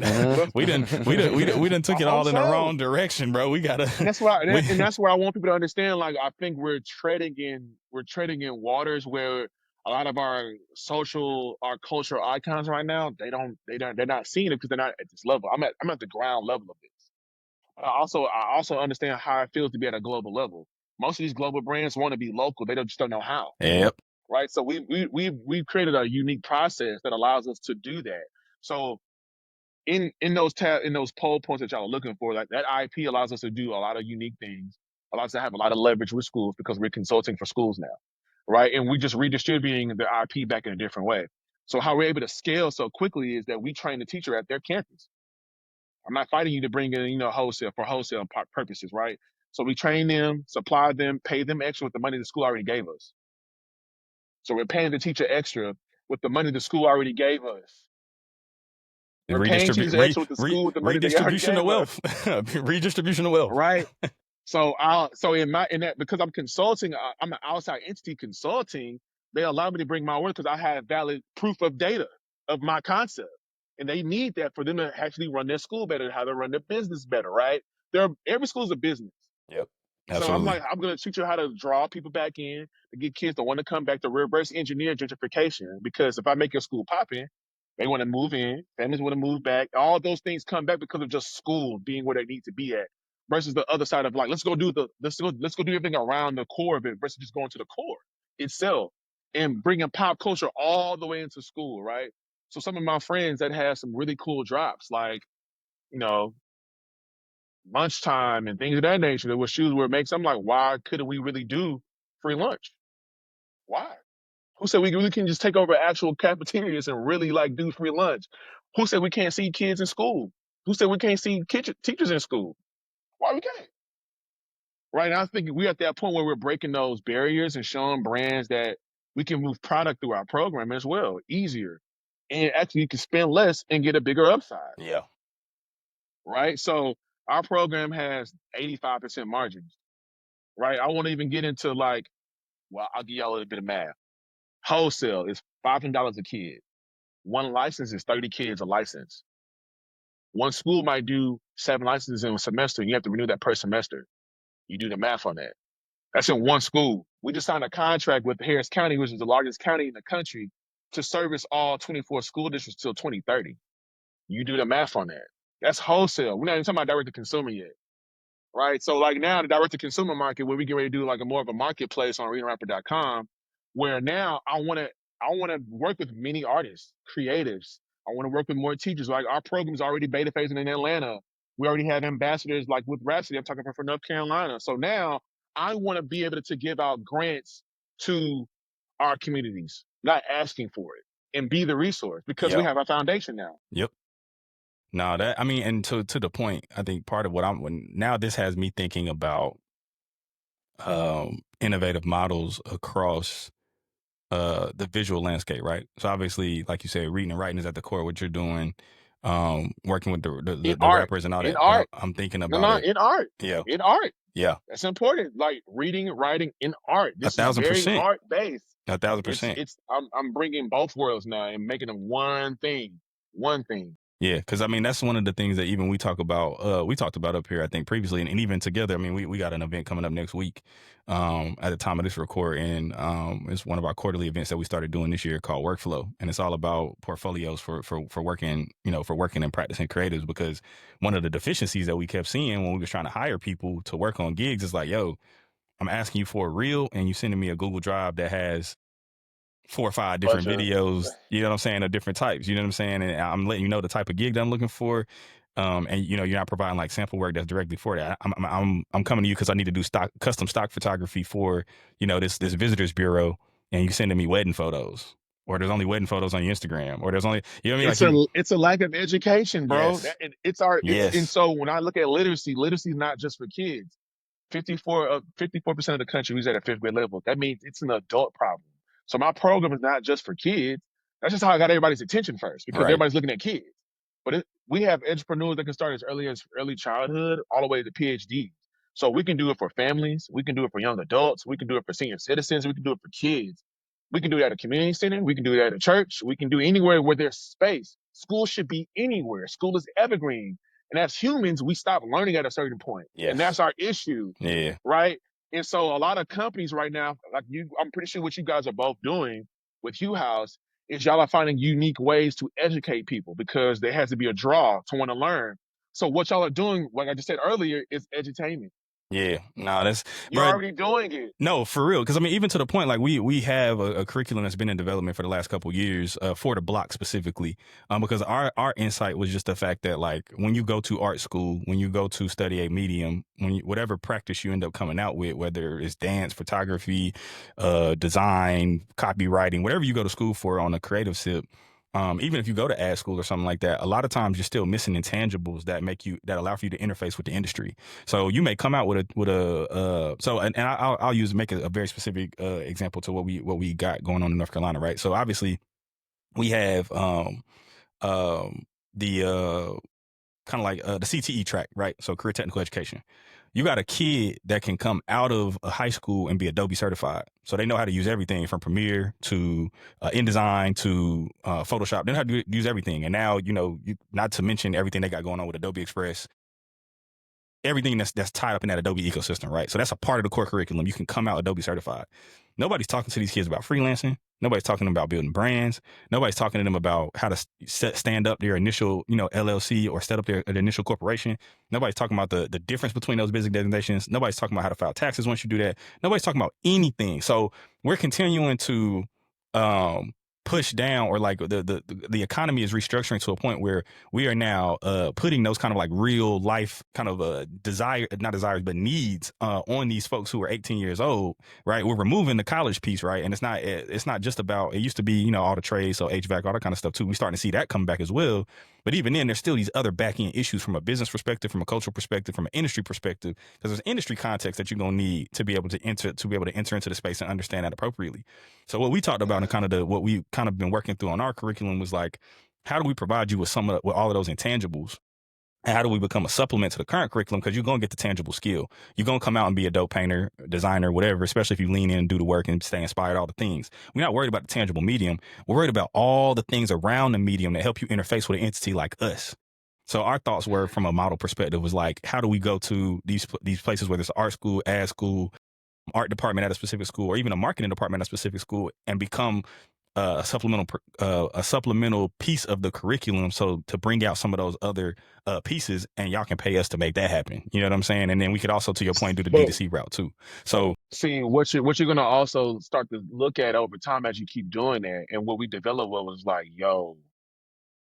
we done I took it hope all in the so. wrong direction, bro. We gotta And that's why, we and that's where I want people to understand. Like, I think we're treading in waters where a lot of our cultural icons right now, they're not seeing it because they're not at this level. I'm at the ground level of this. I also understand how it feels to be at a global level. Most of these global brands want to be local. They just don't know how. Yep. Right. So we've created a unique process that allows us to do that. So in those pole points that y'all are looking for, like that IP allows us to do a lot of unique things, allows us to have a lot of leverage with schools because we're consulting for schools now, right? And we just redistributing the IP back in a different way. So how we're able to scale so quickly is that we train the teacher at their campus. I'm not fighting you to bring in, wholesale for wholesale purposes, right? So we train them, supply them, pay them extra with the money the school already gave us. So we're paying the teacher extra with the money the school already gave us. We're paying teachers extra with the money they already Redistribution of gave us, wealth. Redistribution of wealth. right? So because I'm consulting, I'm an outside entity consulting. They allow me to bring my work because I have valid proof of data of my concept, and they need that for them to actually run their school better, how to run their business better, right? Every school is a business. Yep. So I'm Absolutely. like, I'm gonna teach you how to draw people back in to get kids to want to come back to reverse engineer gentrification. Because if I make your school popping, they want to move in, families want to move back. All those things come back because of just school being where they need to be at. Versus the other side of like, let's go do everything around the core of it versus just going to the core itself and bringing pop culture all the way into school, right? So some of my friends that have some really cool drops, like, you know, lunchtime and things of that nature that were shoes where it makes I'm like, why couldn't we really do free lunch? Why? Who said we really can just take over actual cafeterias and really like do free lunch? Who said we can't see kids in school? Who said we can't see teachers in school? Why we can't? Right now, I think we're at that point where we're breaking those barriers and showing brands that we can move product through our program as well, easier. And actually, you can spend less and get a bigger upside, Yeah. right? So our program has 85% margins, right? I won't even get into like, well, I'll give y'all a little bit of math. Wholesale is $500 a kid. One license is 30 kids a license. One school might do 7 licenses in a semester, and you have to renew that per semester. You do the math on that. That's in one school. We just signed a contract with Harris County, which is the largest county in the country, to service all 24 school districts till 2030. You do the math on that. That's wholesale. We're not even talking about direct to consumer yet. right? So like now the direct to consumer market, where we get ready to do like a more of a marketplace on readingrapper.com, where now I want to work with many artists, creatives. I want to work with more teachers. Like our program's already beta phasing in Atlanta. We already have ambassadors like with Rhapsody. I'm talking about for North Carolina. So now I want to be able to give out grants to our communities, not asking for it, and be the resource because we Yep. have a foundation now. Yep. No, that, I mean, and to the point, I think part of what now this has me thinking about innovative models across the visual landscape, right? So obviously, like you said, reading and writing is at the core of what you're doing. Working with In the art, rappers and all in that, but art, I'm thinking no, about no, it. in art, Yeah, in art. yeah, That's important. Like reading, writing, in art. This is very 1,000%, art based. 1,000%. I'm bringing both worlds now and making them one thing, one thing. Yeah, because I mean that's one of the things that even we talk about. We talked about up here, I think previously, and even together. I mean, we got an event coming up next week. At the time of this recording, it's one of our quarterly events that we started doing this year called Workflow, and it's all about portfolios for working, for working and practicing creatives. Because one of the deficiencies that we kept seeing when we were trying to hire people to work on gigs is like, yo, I'm asking you for a reel, and you sending me a Google Drive that has 4 or 5 different Bunch of videos, you know what I'm saying, of different types, you know what I'm saying? And I'm letting you know the type of gig that I'm looking for. And you're not providing like sample work that's directly for that. I'm coming to you because I need to do custom stock photography for, this visitors bureau, and you sending me wedding photos, or there's only wedding photos on your Instagram, or there's only, you know what I mean? Like it's a lack of education, bro. yes, And yes, so when I look at literacy is not just for kids. 54% of the country who's at a fifth grade level. That means it's an adult problem. So my program is not just for kids. That's just how I got everybody's attention first, because right, everybody's looking at kids. But we have entrepreneurs that can start as early childhood all the way to PhDs. So we can do it for families. We can do it for young adults. We can do it for senior citizens. We can do it for kids. We can do it at a community center. We can do it at a church. We can do it anywhere where there's space. School should be anywhere. School is evergreen. And as humans, we stop learning at a certain point. And yes, that's our issue, yeah, right? And so a lot of companies right now, like I'm pretty sure what you guys are both doing with Hugh House is y'all are finding unique ways to educate people because there has to be a draw to want to learn. So what y'all are doing, like I just said earlier, is edutainment. yeah. No, that's, You're bro. already doing it. No, for real. Because I mean, even to the point, like we have a curriculum that's been in development for the last couple of years for the block specifically. Because our insight was just the fact that like when you go to art school, when you go to study a medium, whatever practice you end up coming out with, whether it's dance, photography, design, copywriting, whatever you go to school for on a creative sip. Even if you go to ad school or something like that, a lot of times you're still missing intangibles that allow for you to interface with the industry. So you may come out with I'll make a very specific example to what we got going on in North Carolina, right? So obviously we have the kind of like the CTE track, right? So career technical education. You got a kid that can come out of a high school and be Adobe certified. So they know how to use everything from Premiere to InDesign to Photoshop. They know how to use everything. And now, not to mention everything they got going on with Adobe Express, everything that's tied up in that Adobe ecosystem, right? So that's a part of the core curriculum. You can come out Adobe certified. Nobody's talking to these kids about freelancing. Nobody's talking about building brands. Nobody's talking to them about how to stand up their initial, LLC or set up their initial corporation. Nobody's talking about the difference between those business designations. Nobody's talking about how to file taxes once you do that. Nobody's talking about anything. So we're continuing to push down, or like the economy is restructuring to a point where we are now putting those kind of like real life kind of not desires but needs on these folks who are 18 years old, right? We're removing the college piece, right? And it's not just about, it used to be all the trades, so HVAC, all that kind of stuff too. We're starting to see that come back as well. But even then, there's still these other back end issues from a business perspective, from a cultural perspective, from an industry perspective, because there's industry context that you're gonna need to be able to enter into the space and understand that appropriately. So what we talked about and kind of what we kind of been working through on our curriculum was like, how do we provide you with with all of those intangibles? And how do we become a supplement to the current curriculum? Because you're going to get the tangible skill. You're going to come out and be a dope painter, designer, whatever, especially if you lean in and do the work and stay inspired, all the things. We're not worried about the tangible medium. We're worried about all the things around the medium that help you interface with an entity like us. So our thoughts were, from a model perspective, was like, how do we go to these places, whether it's art school, ad school, art department at a specific school, or even a marketing department at a specific school, and become a supplemental piece of the curriculum, so to bring out some of those other pieces, and y'all can pay us to make that happen. You know what I'm saying? And then we could also, to your point, do the But D2C route too. So see, what you're gonna also start to look at over time as you keep doing that, and what we developed was like, yo,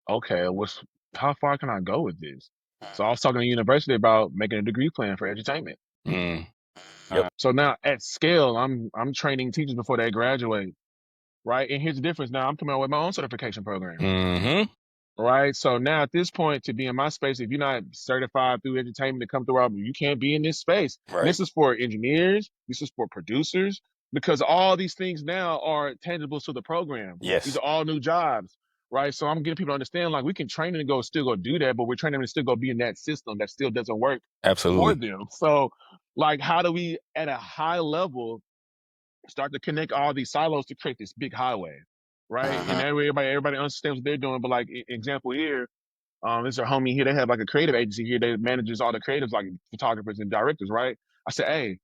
okay, how far can I go with this? So I was talking to the university about making a degree plan for edutainment. yep. So now at scale, I'm training teachers before they graduate, right? And here's the difference. Now I'm coming out with my own certification program. Mm-hmm. Right. So now at this point, to be in my space, if you're not certified through edutainment to come through our, you can't be in this space. Right. This is for engineers. This is for producers, because all these things now are tangible to the program. Yes. These are all new jobs. Right. So I'm getting people to understand, like, we can train them to still go do that, but we're training them to still go be in that system that still doesn't work Absolutely. for them. So, like, how do we at a high level start to connect all these silos to create this big highway, right? And everybody understands what they're doing. But like, example here, this is a homie here. They have like a creative agency here. They manages all the creatives, like photographers and directors, right? I said, hey,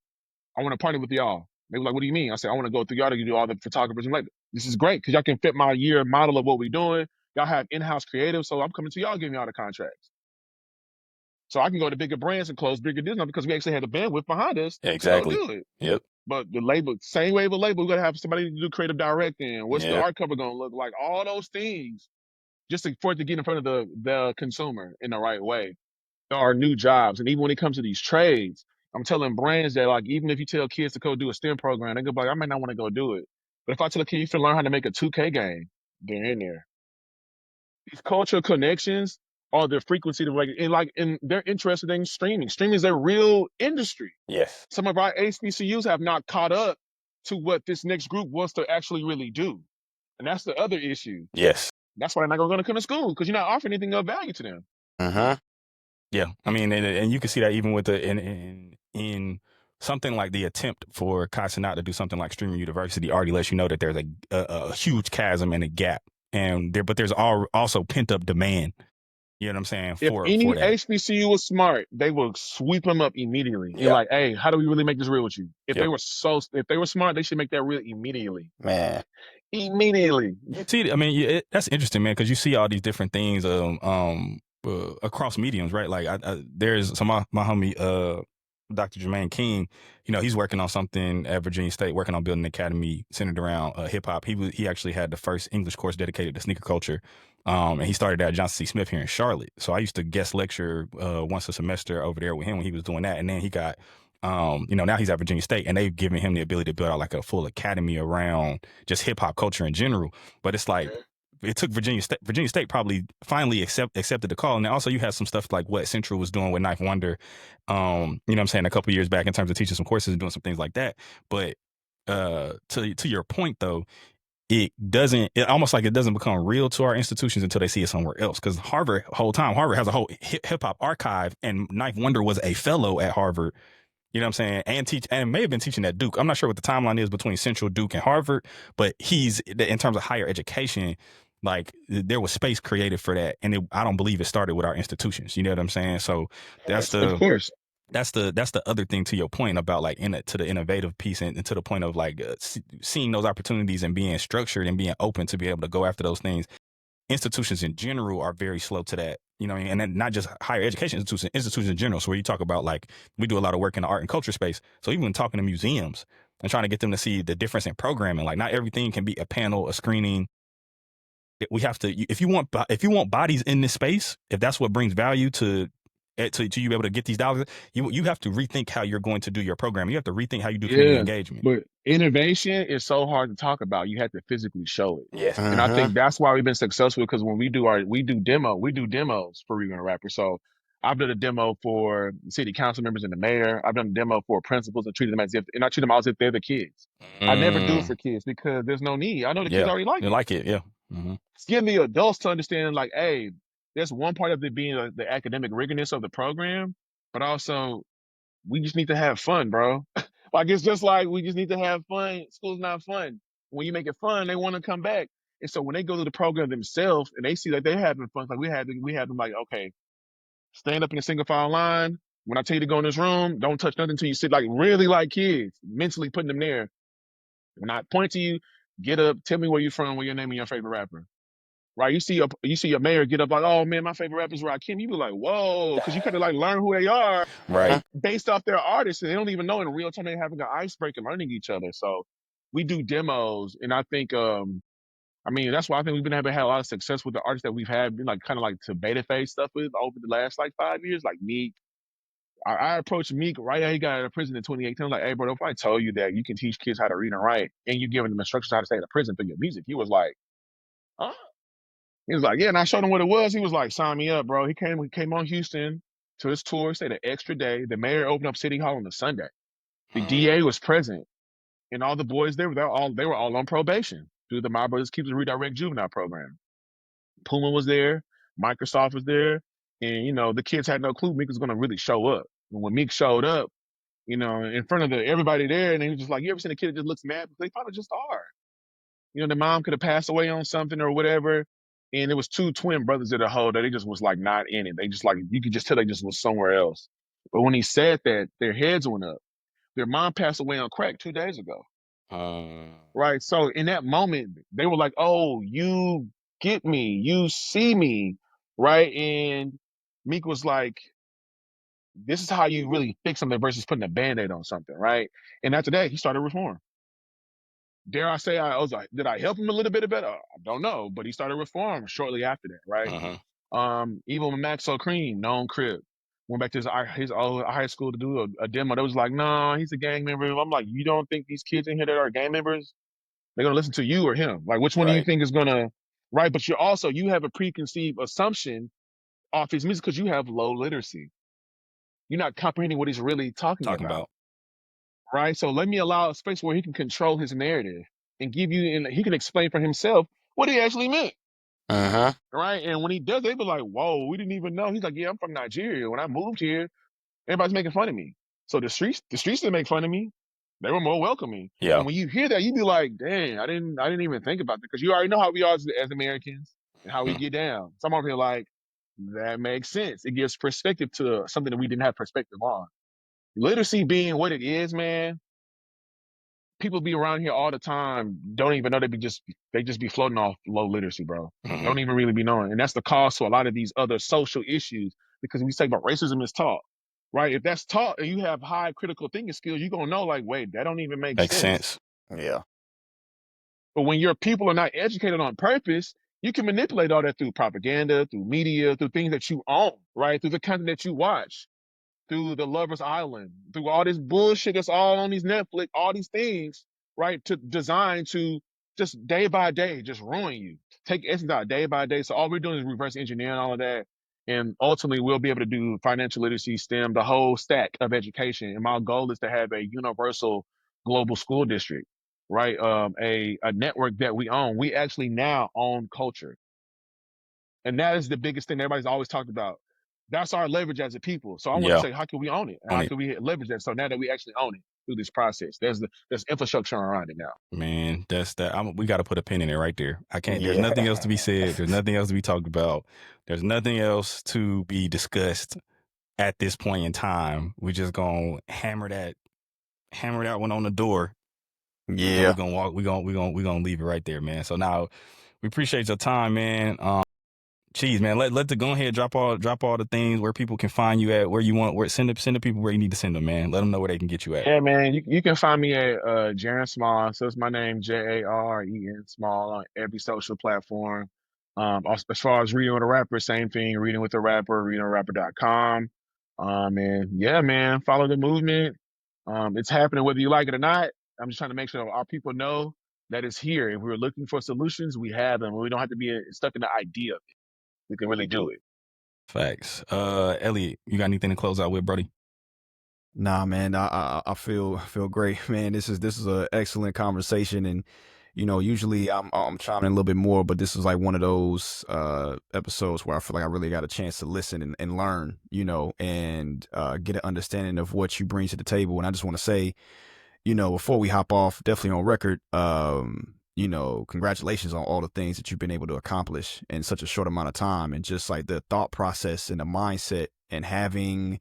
I want to partner with y'all. They were like, what do you mean? I said, I want to go through y'all to do all the photographers. And like, this is great because y'all can fit my year model of what we're doing. Y'all have in-house creative, so I'm coming to y'all, giving y'all the contracts. So I can go to bigger brands and close bigger deals now because we actually had the bandwidth behind us to go do it. Yep. But the label, same way with label, we gotta have somebody to do creative directing. What's the art cover gonna look like? All those things, just for it to get in front of the consumer in the right way. There are new jobs, and even when it comes to these trades, I'm telling brands that, like, even if you tell kids to go do a STEM program, they go like, I might not want to go do it. But if I tell a kid you can learn how to make a 2K game, they're in there. These cultural connections are the frequency of and they're interested in streaming. Streaming is a real industry. Yes. Some of our HBCUs have not caught up to what this next group wants to actually really do. And that's the other issue. Yes. That's why they're not going to come to school, because you're not offering anything of value to them. Yeah. I mean, and you can see that even with in something like the attempt for Kai Cenat to do something like Streaming University already lets you know that there's a huge chasm and a gap. But there's also pent up demand. You know what I'm saying? If any for that. HBCU was smart, they will sweep them up immediately. You're like, hey, how do we really make this real with you? If they were smart, they should make that real immediately. Man. Immediately. See, I mean, that's interesting, man, because you see all these different things across mediums, right? Like, there's my homie, Dr. Jermaine King. You know, he's working on something at Virginia State, working on building an academy centered around hip hop. He actually had the first English course dedicated to sneaker culture. And he started at Johnson C. Smith here in Charlotte. So I used to guest lecture once a semester over there with him when he was doing that. And then he got, now he's at Virginia State, and they've given him the ability to build out like a full academy around just hip hop culture in general. But it's like, it took Virginia State probably finally accepted the call. And then also you had some stuff like what Central was doing with Knife Wonder, you know what I'm saying, a couple years back in terms of teaching some courses and doing some things like that. But to your point though, it almost like it doesn't become real to our institutions until they see it somewhere else. Because Harvard has a whole hip hop archive, and Knife Wonder was a fellow at Harvard. You know what I'm saying? And may have been teaching at Duke. I'm not sure what the timeline is between Central, Duke, and Harvard, but he's, in terms of higher education, like, there was space created for that. And I don't believe it started with our institutions. You know what I'm saying? So of course. That's the other thing, to your point about like to the innovative piece, and to the point of like seeing those opportunities and being structured and being open to be able to go after those things. Institutions in general are very slow to that, you know, and then not just higher education institutions in general. So where you talk about, like, we do a lot of work in the art and culture space. So even talking to museums and trying to get them to see the difference in programming, like, not everything can be a panel, a screening. We have to, if you want bodies in this space, if that's what brings value to you be able to get these dollars, you have to rethink how you're going to do your program. You have to rethink how you do community engagement. But innovation is so hard to talk about. You have to physically show it. Yes. And I think that's why we've been successful, because when we do demos for Regan Rapper. So I've done a demo for city council members and the mayor. I've done a demo for principals and I treat them as if they're the kids. I never do it for kids because there's no need. I know the kids already like it. They like it, yeah. It's getting the adults to understand, like, hey, there's one part of it being the academic rigorousness of the program, but also we just need to have fun, bro. Like, it's just like, we just need to have fun. School's not fun. When you make it fun, they want to come back. And so when they go to the program themselves and they see that they're having fun, like we have them like, okay, stand up in a single file line. When I tell you to go in this room, don't touch nothing until you sit, like, really like kids, mentally putting them there. When I point to you, Get up, tell me where you're from, where your name and your favorite rapper. Right? You see your mayor get up like, oh man, my favorite rapper is Rakim. You be like, whoa, because you kind of like learn who they are Right. based off their artists, and they don't even know in real time they're having an icebreaker learning each other. So we do demos, and I think I mean, that's why I think we've been able to have a lot of success with the artists that we've had, been like kind of like to beta phase stuff with over the last like 5 years. Like Meek, I approached Meek right after he got out of prison in 2018. I was like, hey, bro, if I told you that you can teach kids how to read and write, and you're giving them instructions how to stay in prison for your music, he was like, huh? He was like, yeah, and I showed him what it was. He was like, sign me up, bro. He came on Houston to his tour, stayed an extra day. The mayor opened up City Hall on a Sunday. The DA was present, and all the boys there, they were all on probation through the My Brothers Keepers Redirect Juvenile program. Puma was there, Microsoft was there, and you know the kids had no clue Meek was going to really show up. And when Meek showed up, you know, in front of everybody there, and he was just like, "You ever seen a kid that just looks mad?" They probably just are. You know, the mom could have passed away on something or whatever, and it was two twin brothers at a whole that they just was like not in it. They just like you could just tell they just was somewhere else. But when he said that, their heads went up. Their mom passed away on crack 2 days ago. Right. So in that moment, they were like, oh, you get me, you see me. Right. And Meek was like, this is how you really fix something versus putting a band-aid on something. Right. And after that, he started reform. Dare I say, I was like, did I help him a little bit better? I don't know, but he started reform shortly after that. Right. Even with Maxo Cream, known Crip, went back to his old high school to do a demo. They was like, no, he's a gang member. I'm like, you don't think these kids in here that are gang members, they're gonna listen to you or him? Like, which one do you think is gonna, right? But you have a preconceived assumption off his music because you have low literacy. You're not comprehending what he's really talking about, right? So let me allow a space where he can control his narrative and give you, and he can explain for himself what he actually meant. Right? And when he does, they be like, whoa, we didn't even know. He's like, yeah, I'm from Nigeria. When I moved here, everybody's making fun of me. So the streets didn't make fun of me. They were more welcoming. Yeah. And when you hear that, you be like, dang, I didn't even think about that. Because you already know how we are as Americans and how we get down. Some of you are like, that makes sense. It gives perspective to something that we didn't have perspective on. Literacy being what it is, man, people be around here all the time, don't even know they just be floating off low literacy, bro. Don't even really be knowing. And that's the cause to a lot of these other social issues, because we say about racism is taught. Right? If that's taught and you have high critical thinking skills, you're gonna know, like, wait, that don't even make sense. Yeah. But when your people are not educated on purpose, you can manipulate all that through propaganda, through media, through things that you own, right? Through the content that you watch, through the Lover's Island, through all this bullshit that's all on these Netflix, all these things, right? To design to just day by day, just ruin you. Take essence out day by day. So all we're doing is reverse engineering all of that. And ultimately we'll be able to do financial literacy, STEM, the whole stack of education. And my goal is to have a universal global school district, right? A network that we own. We actually now own culture. And that is the biggest thing everybody's always talked about. That's our leverage as a people. So I want to say, how can we own it? How can we leverage that? So now that we actually own it through this process, there's infrastructure around it now. Man, that's that. We got to put a pin in it right there. I can't. There's nothing else to be said. There's nothing else to be talked about. There's nothing else to be discussed at this point in time. We're just gonna hammer that one on the door. Yeah. We're gonna walk. We're gonna leave it right there, man. So now we appreciate your time, man. Geez, man, let the go ahead drop all the things where people can find you at, where you want, send the people where you need to send them, man. Let them know where they can get you at. Yeah, man, you can find me at Jarren Small. So it's my name, Jarren Small, on every social platform. As far as reading with a rapper, same thing. Reading with a rapper, readingrapper.com. And yeah, man, follow the movement. It's happening whether you like it or not. I'm just trying to make sure our people know that it's here. If we're looking for solutions, we have them. We don't have to be stuck in the idea of it. We can really do it. Facts. Elliot, you got anything to close out with, Brody? Nah, man, I feel great, man. This is an excellent conversation, and you know, usually I'm chiming in a little bit more, but this is like one of those episodes where I feel like I really got a chance to listen and learn, you know, and get an understanding of what you bring to the table. And I just want to say, you know, before we hop off, definitely on record, you know, congratulations on all the things that you've been able to accomplish in such a short amount of time, and just like the thought process and the mindset, and having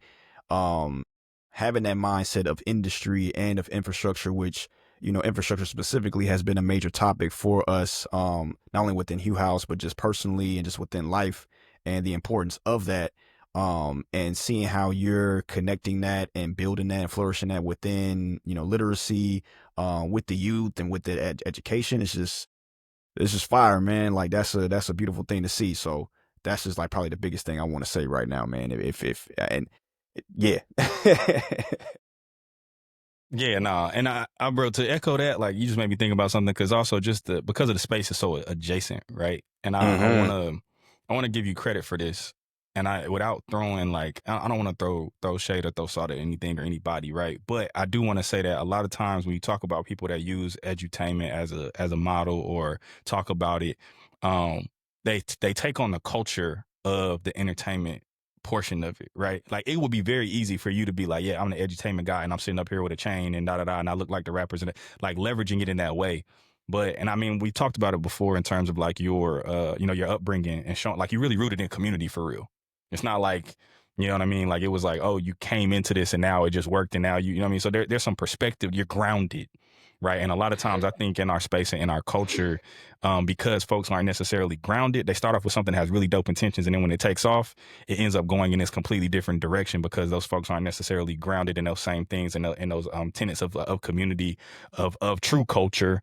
that mindset of industry and of infrastructure, which, infrastructure specifically has been a major topic for us, not only within Hugh House, but just personally and just within life, and the importance of that. And seeing how you're connecting that and building that and flourishing that within, literacy, with the youth and with the education, it's just fire, man. Like that's a beautiful thing to see. So that's just like probably the biggest thing I want to say right now, man. If and yeah. Yeah, nah, and I, bro, to echo that, like you just made me think about something because also just because of the space is so adjacent, right? And I wanna give you credit for this, and I without throwing like I don't want to throw shade or throw salt at anything or anybody, right? But I do want to say that a lot of times when you talk about people that use edutainment as a model or talk about it, um, they take on the culture of the entertainment portion of it, right? Like it would be very easy for you to be like, yeah, I'm the edutainment guy and I'm sitting up here with a chain and da da da, and I look like the rappers and like leveraging it in that way. But and I mean, we talked about it before in terms of like your your upbringing and showing like you really rooted in community for real. It's not like, you know what I mean? Like it was like, oh, you came into this and now it just worked and now you know what I mean? So there's some perspective. You're grounded, right? And a lot of times I think in our space and in our culture, because folks aren't necessarily grounded, they start off with something that has really dope intentions, and then when it takes off, it ends up going in this completely different direction because those folks aren't necessarily grounded in those same things and in those tenets of community, of true culture,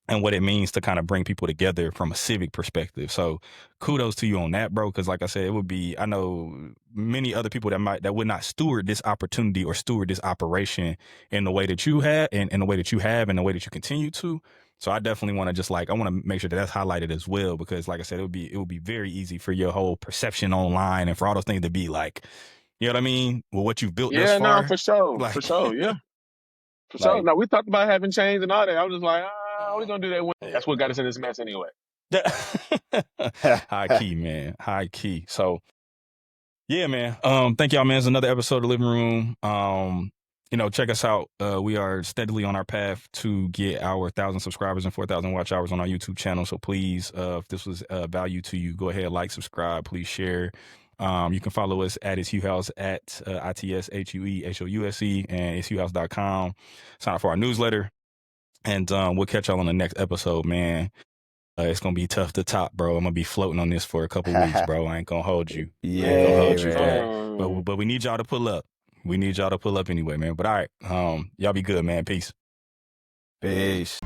and what it means to kind of bring people together from a civic perspective. So kudos to you on that, bro. Cause like I said, it would be, I know many other people that would not steward this opportunity or steward this operation in the way that you had and in the way that you have and the way that you continue to. So I definitely want to just like, I want to make sure that that's highlighted as well, because like I said, it would be very easy for your whole perception online and for all those things to be like, you know what I mean? Well, what you've built thus Yeah, no, far, for sure. like, For sure. Yeah. For sure. like, No, we talked about having chains and all that. I was just like, we're gonna do that when yeah. that's what got us in this mess anyway. High key, man. High key. So yeah, man. Thank y'all, man. It's another episode of Living Room. Check us out. We are steadily on our path to get our 1,000 subscribers and 4,000 watch hours on our YouTube channel. So please, if this was value to you, go ahead, like, subscribe, please share. You can follow us at It's Hugh House at ITSHUEHOUSE and it's HughHouse.com. Sign up for our newsletter. And we'll catch y'all on the next episode, man. It's gonna be tough to top, bro. I'm gonna be floating on this for a couple weeks, bro. I ain't gonna hold you. Yeah, I ain't gonna hold you, man. but we need y'all to pull up. We need y'all to pull up anyway, man. But all right, y'all be good, man. Peace. Peace.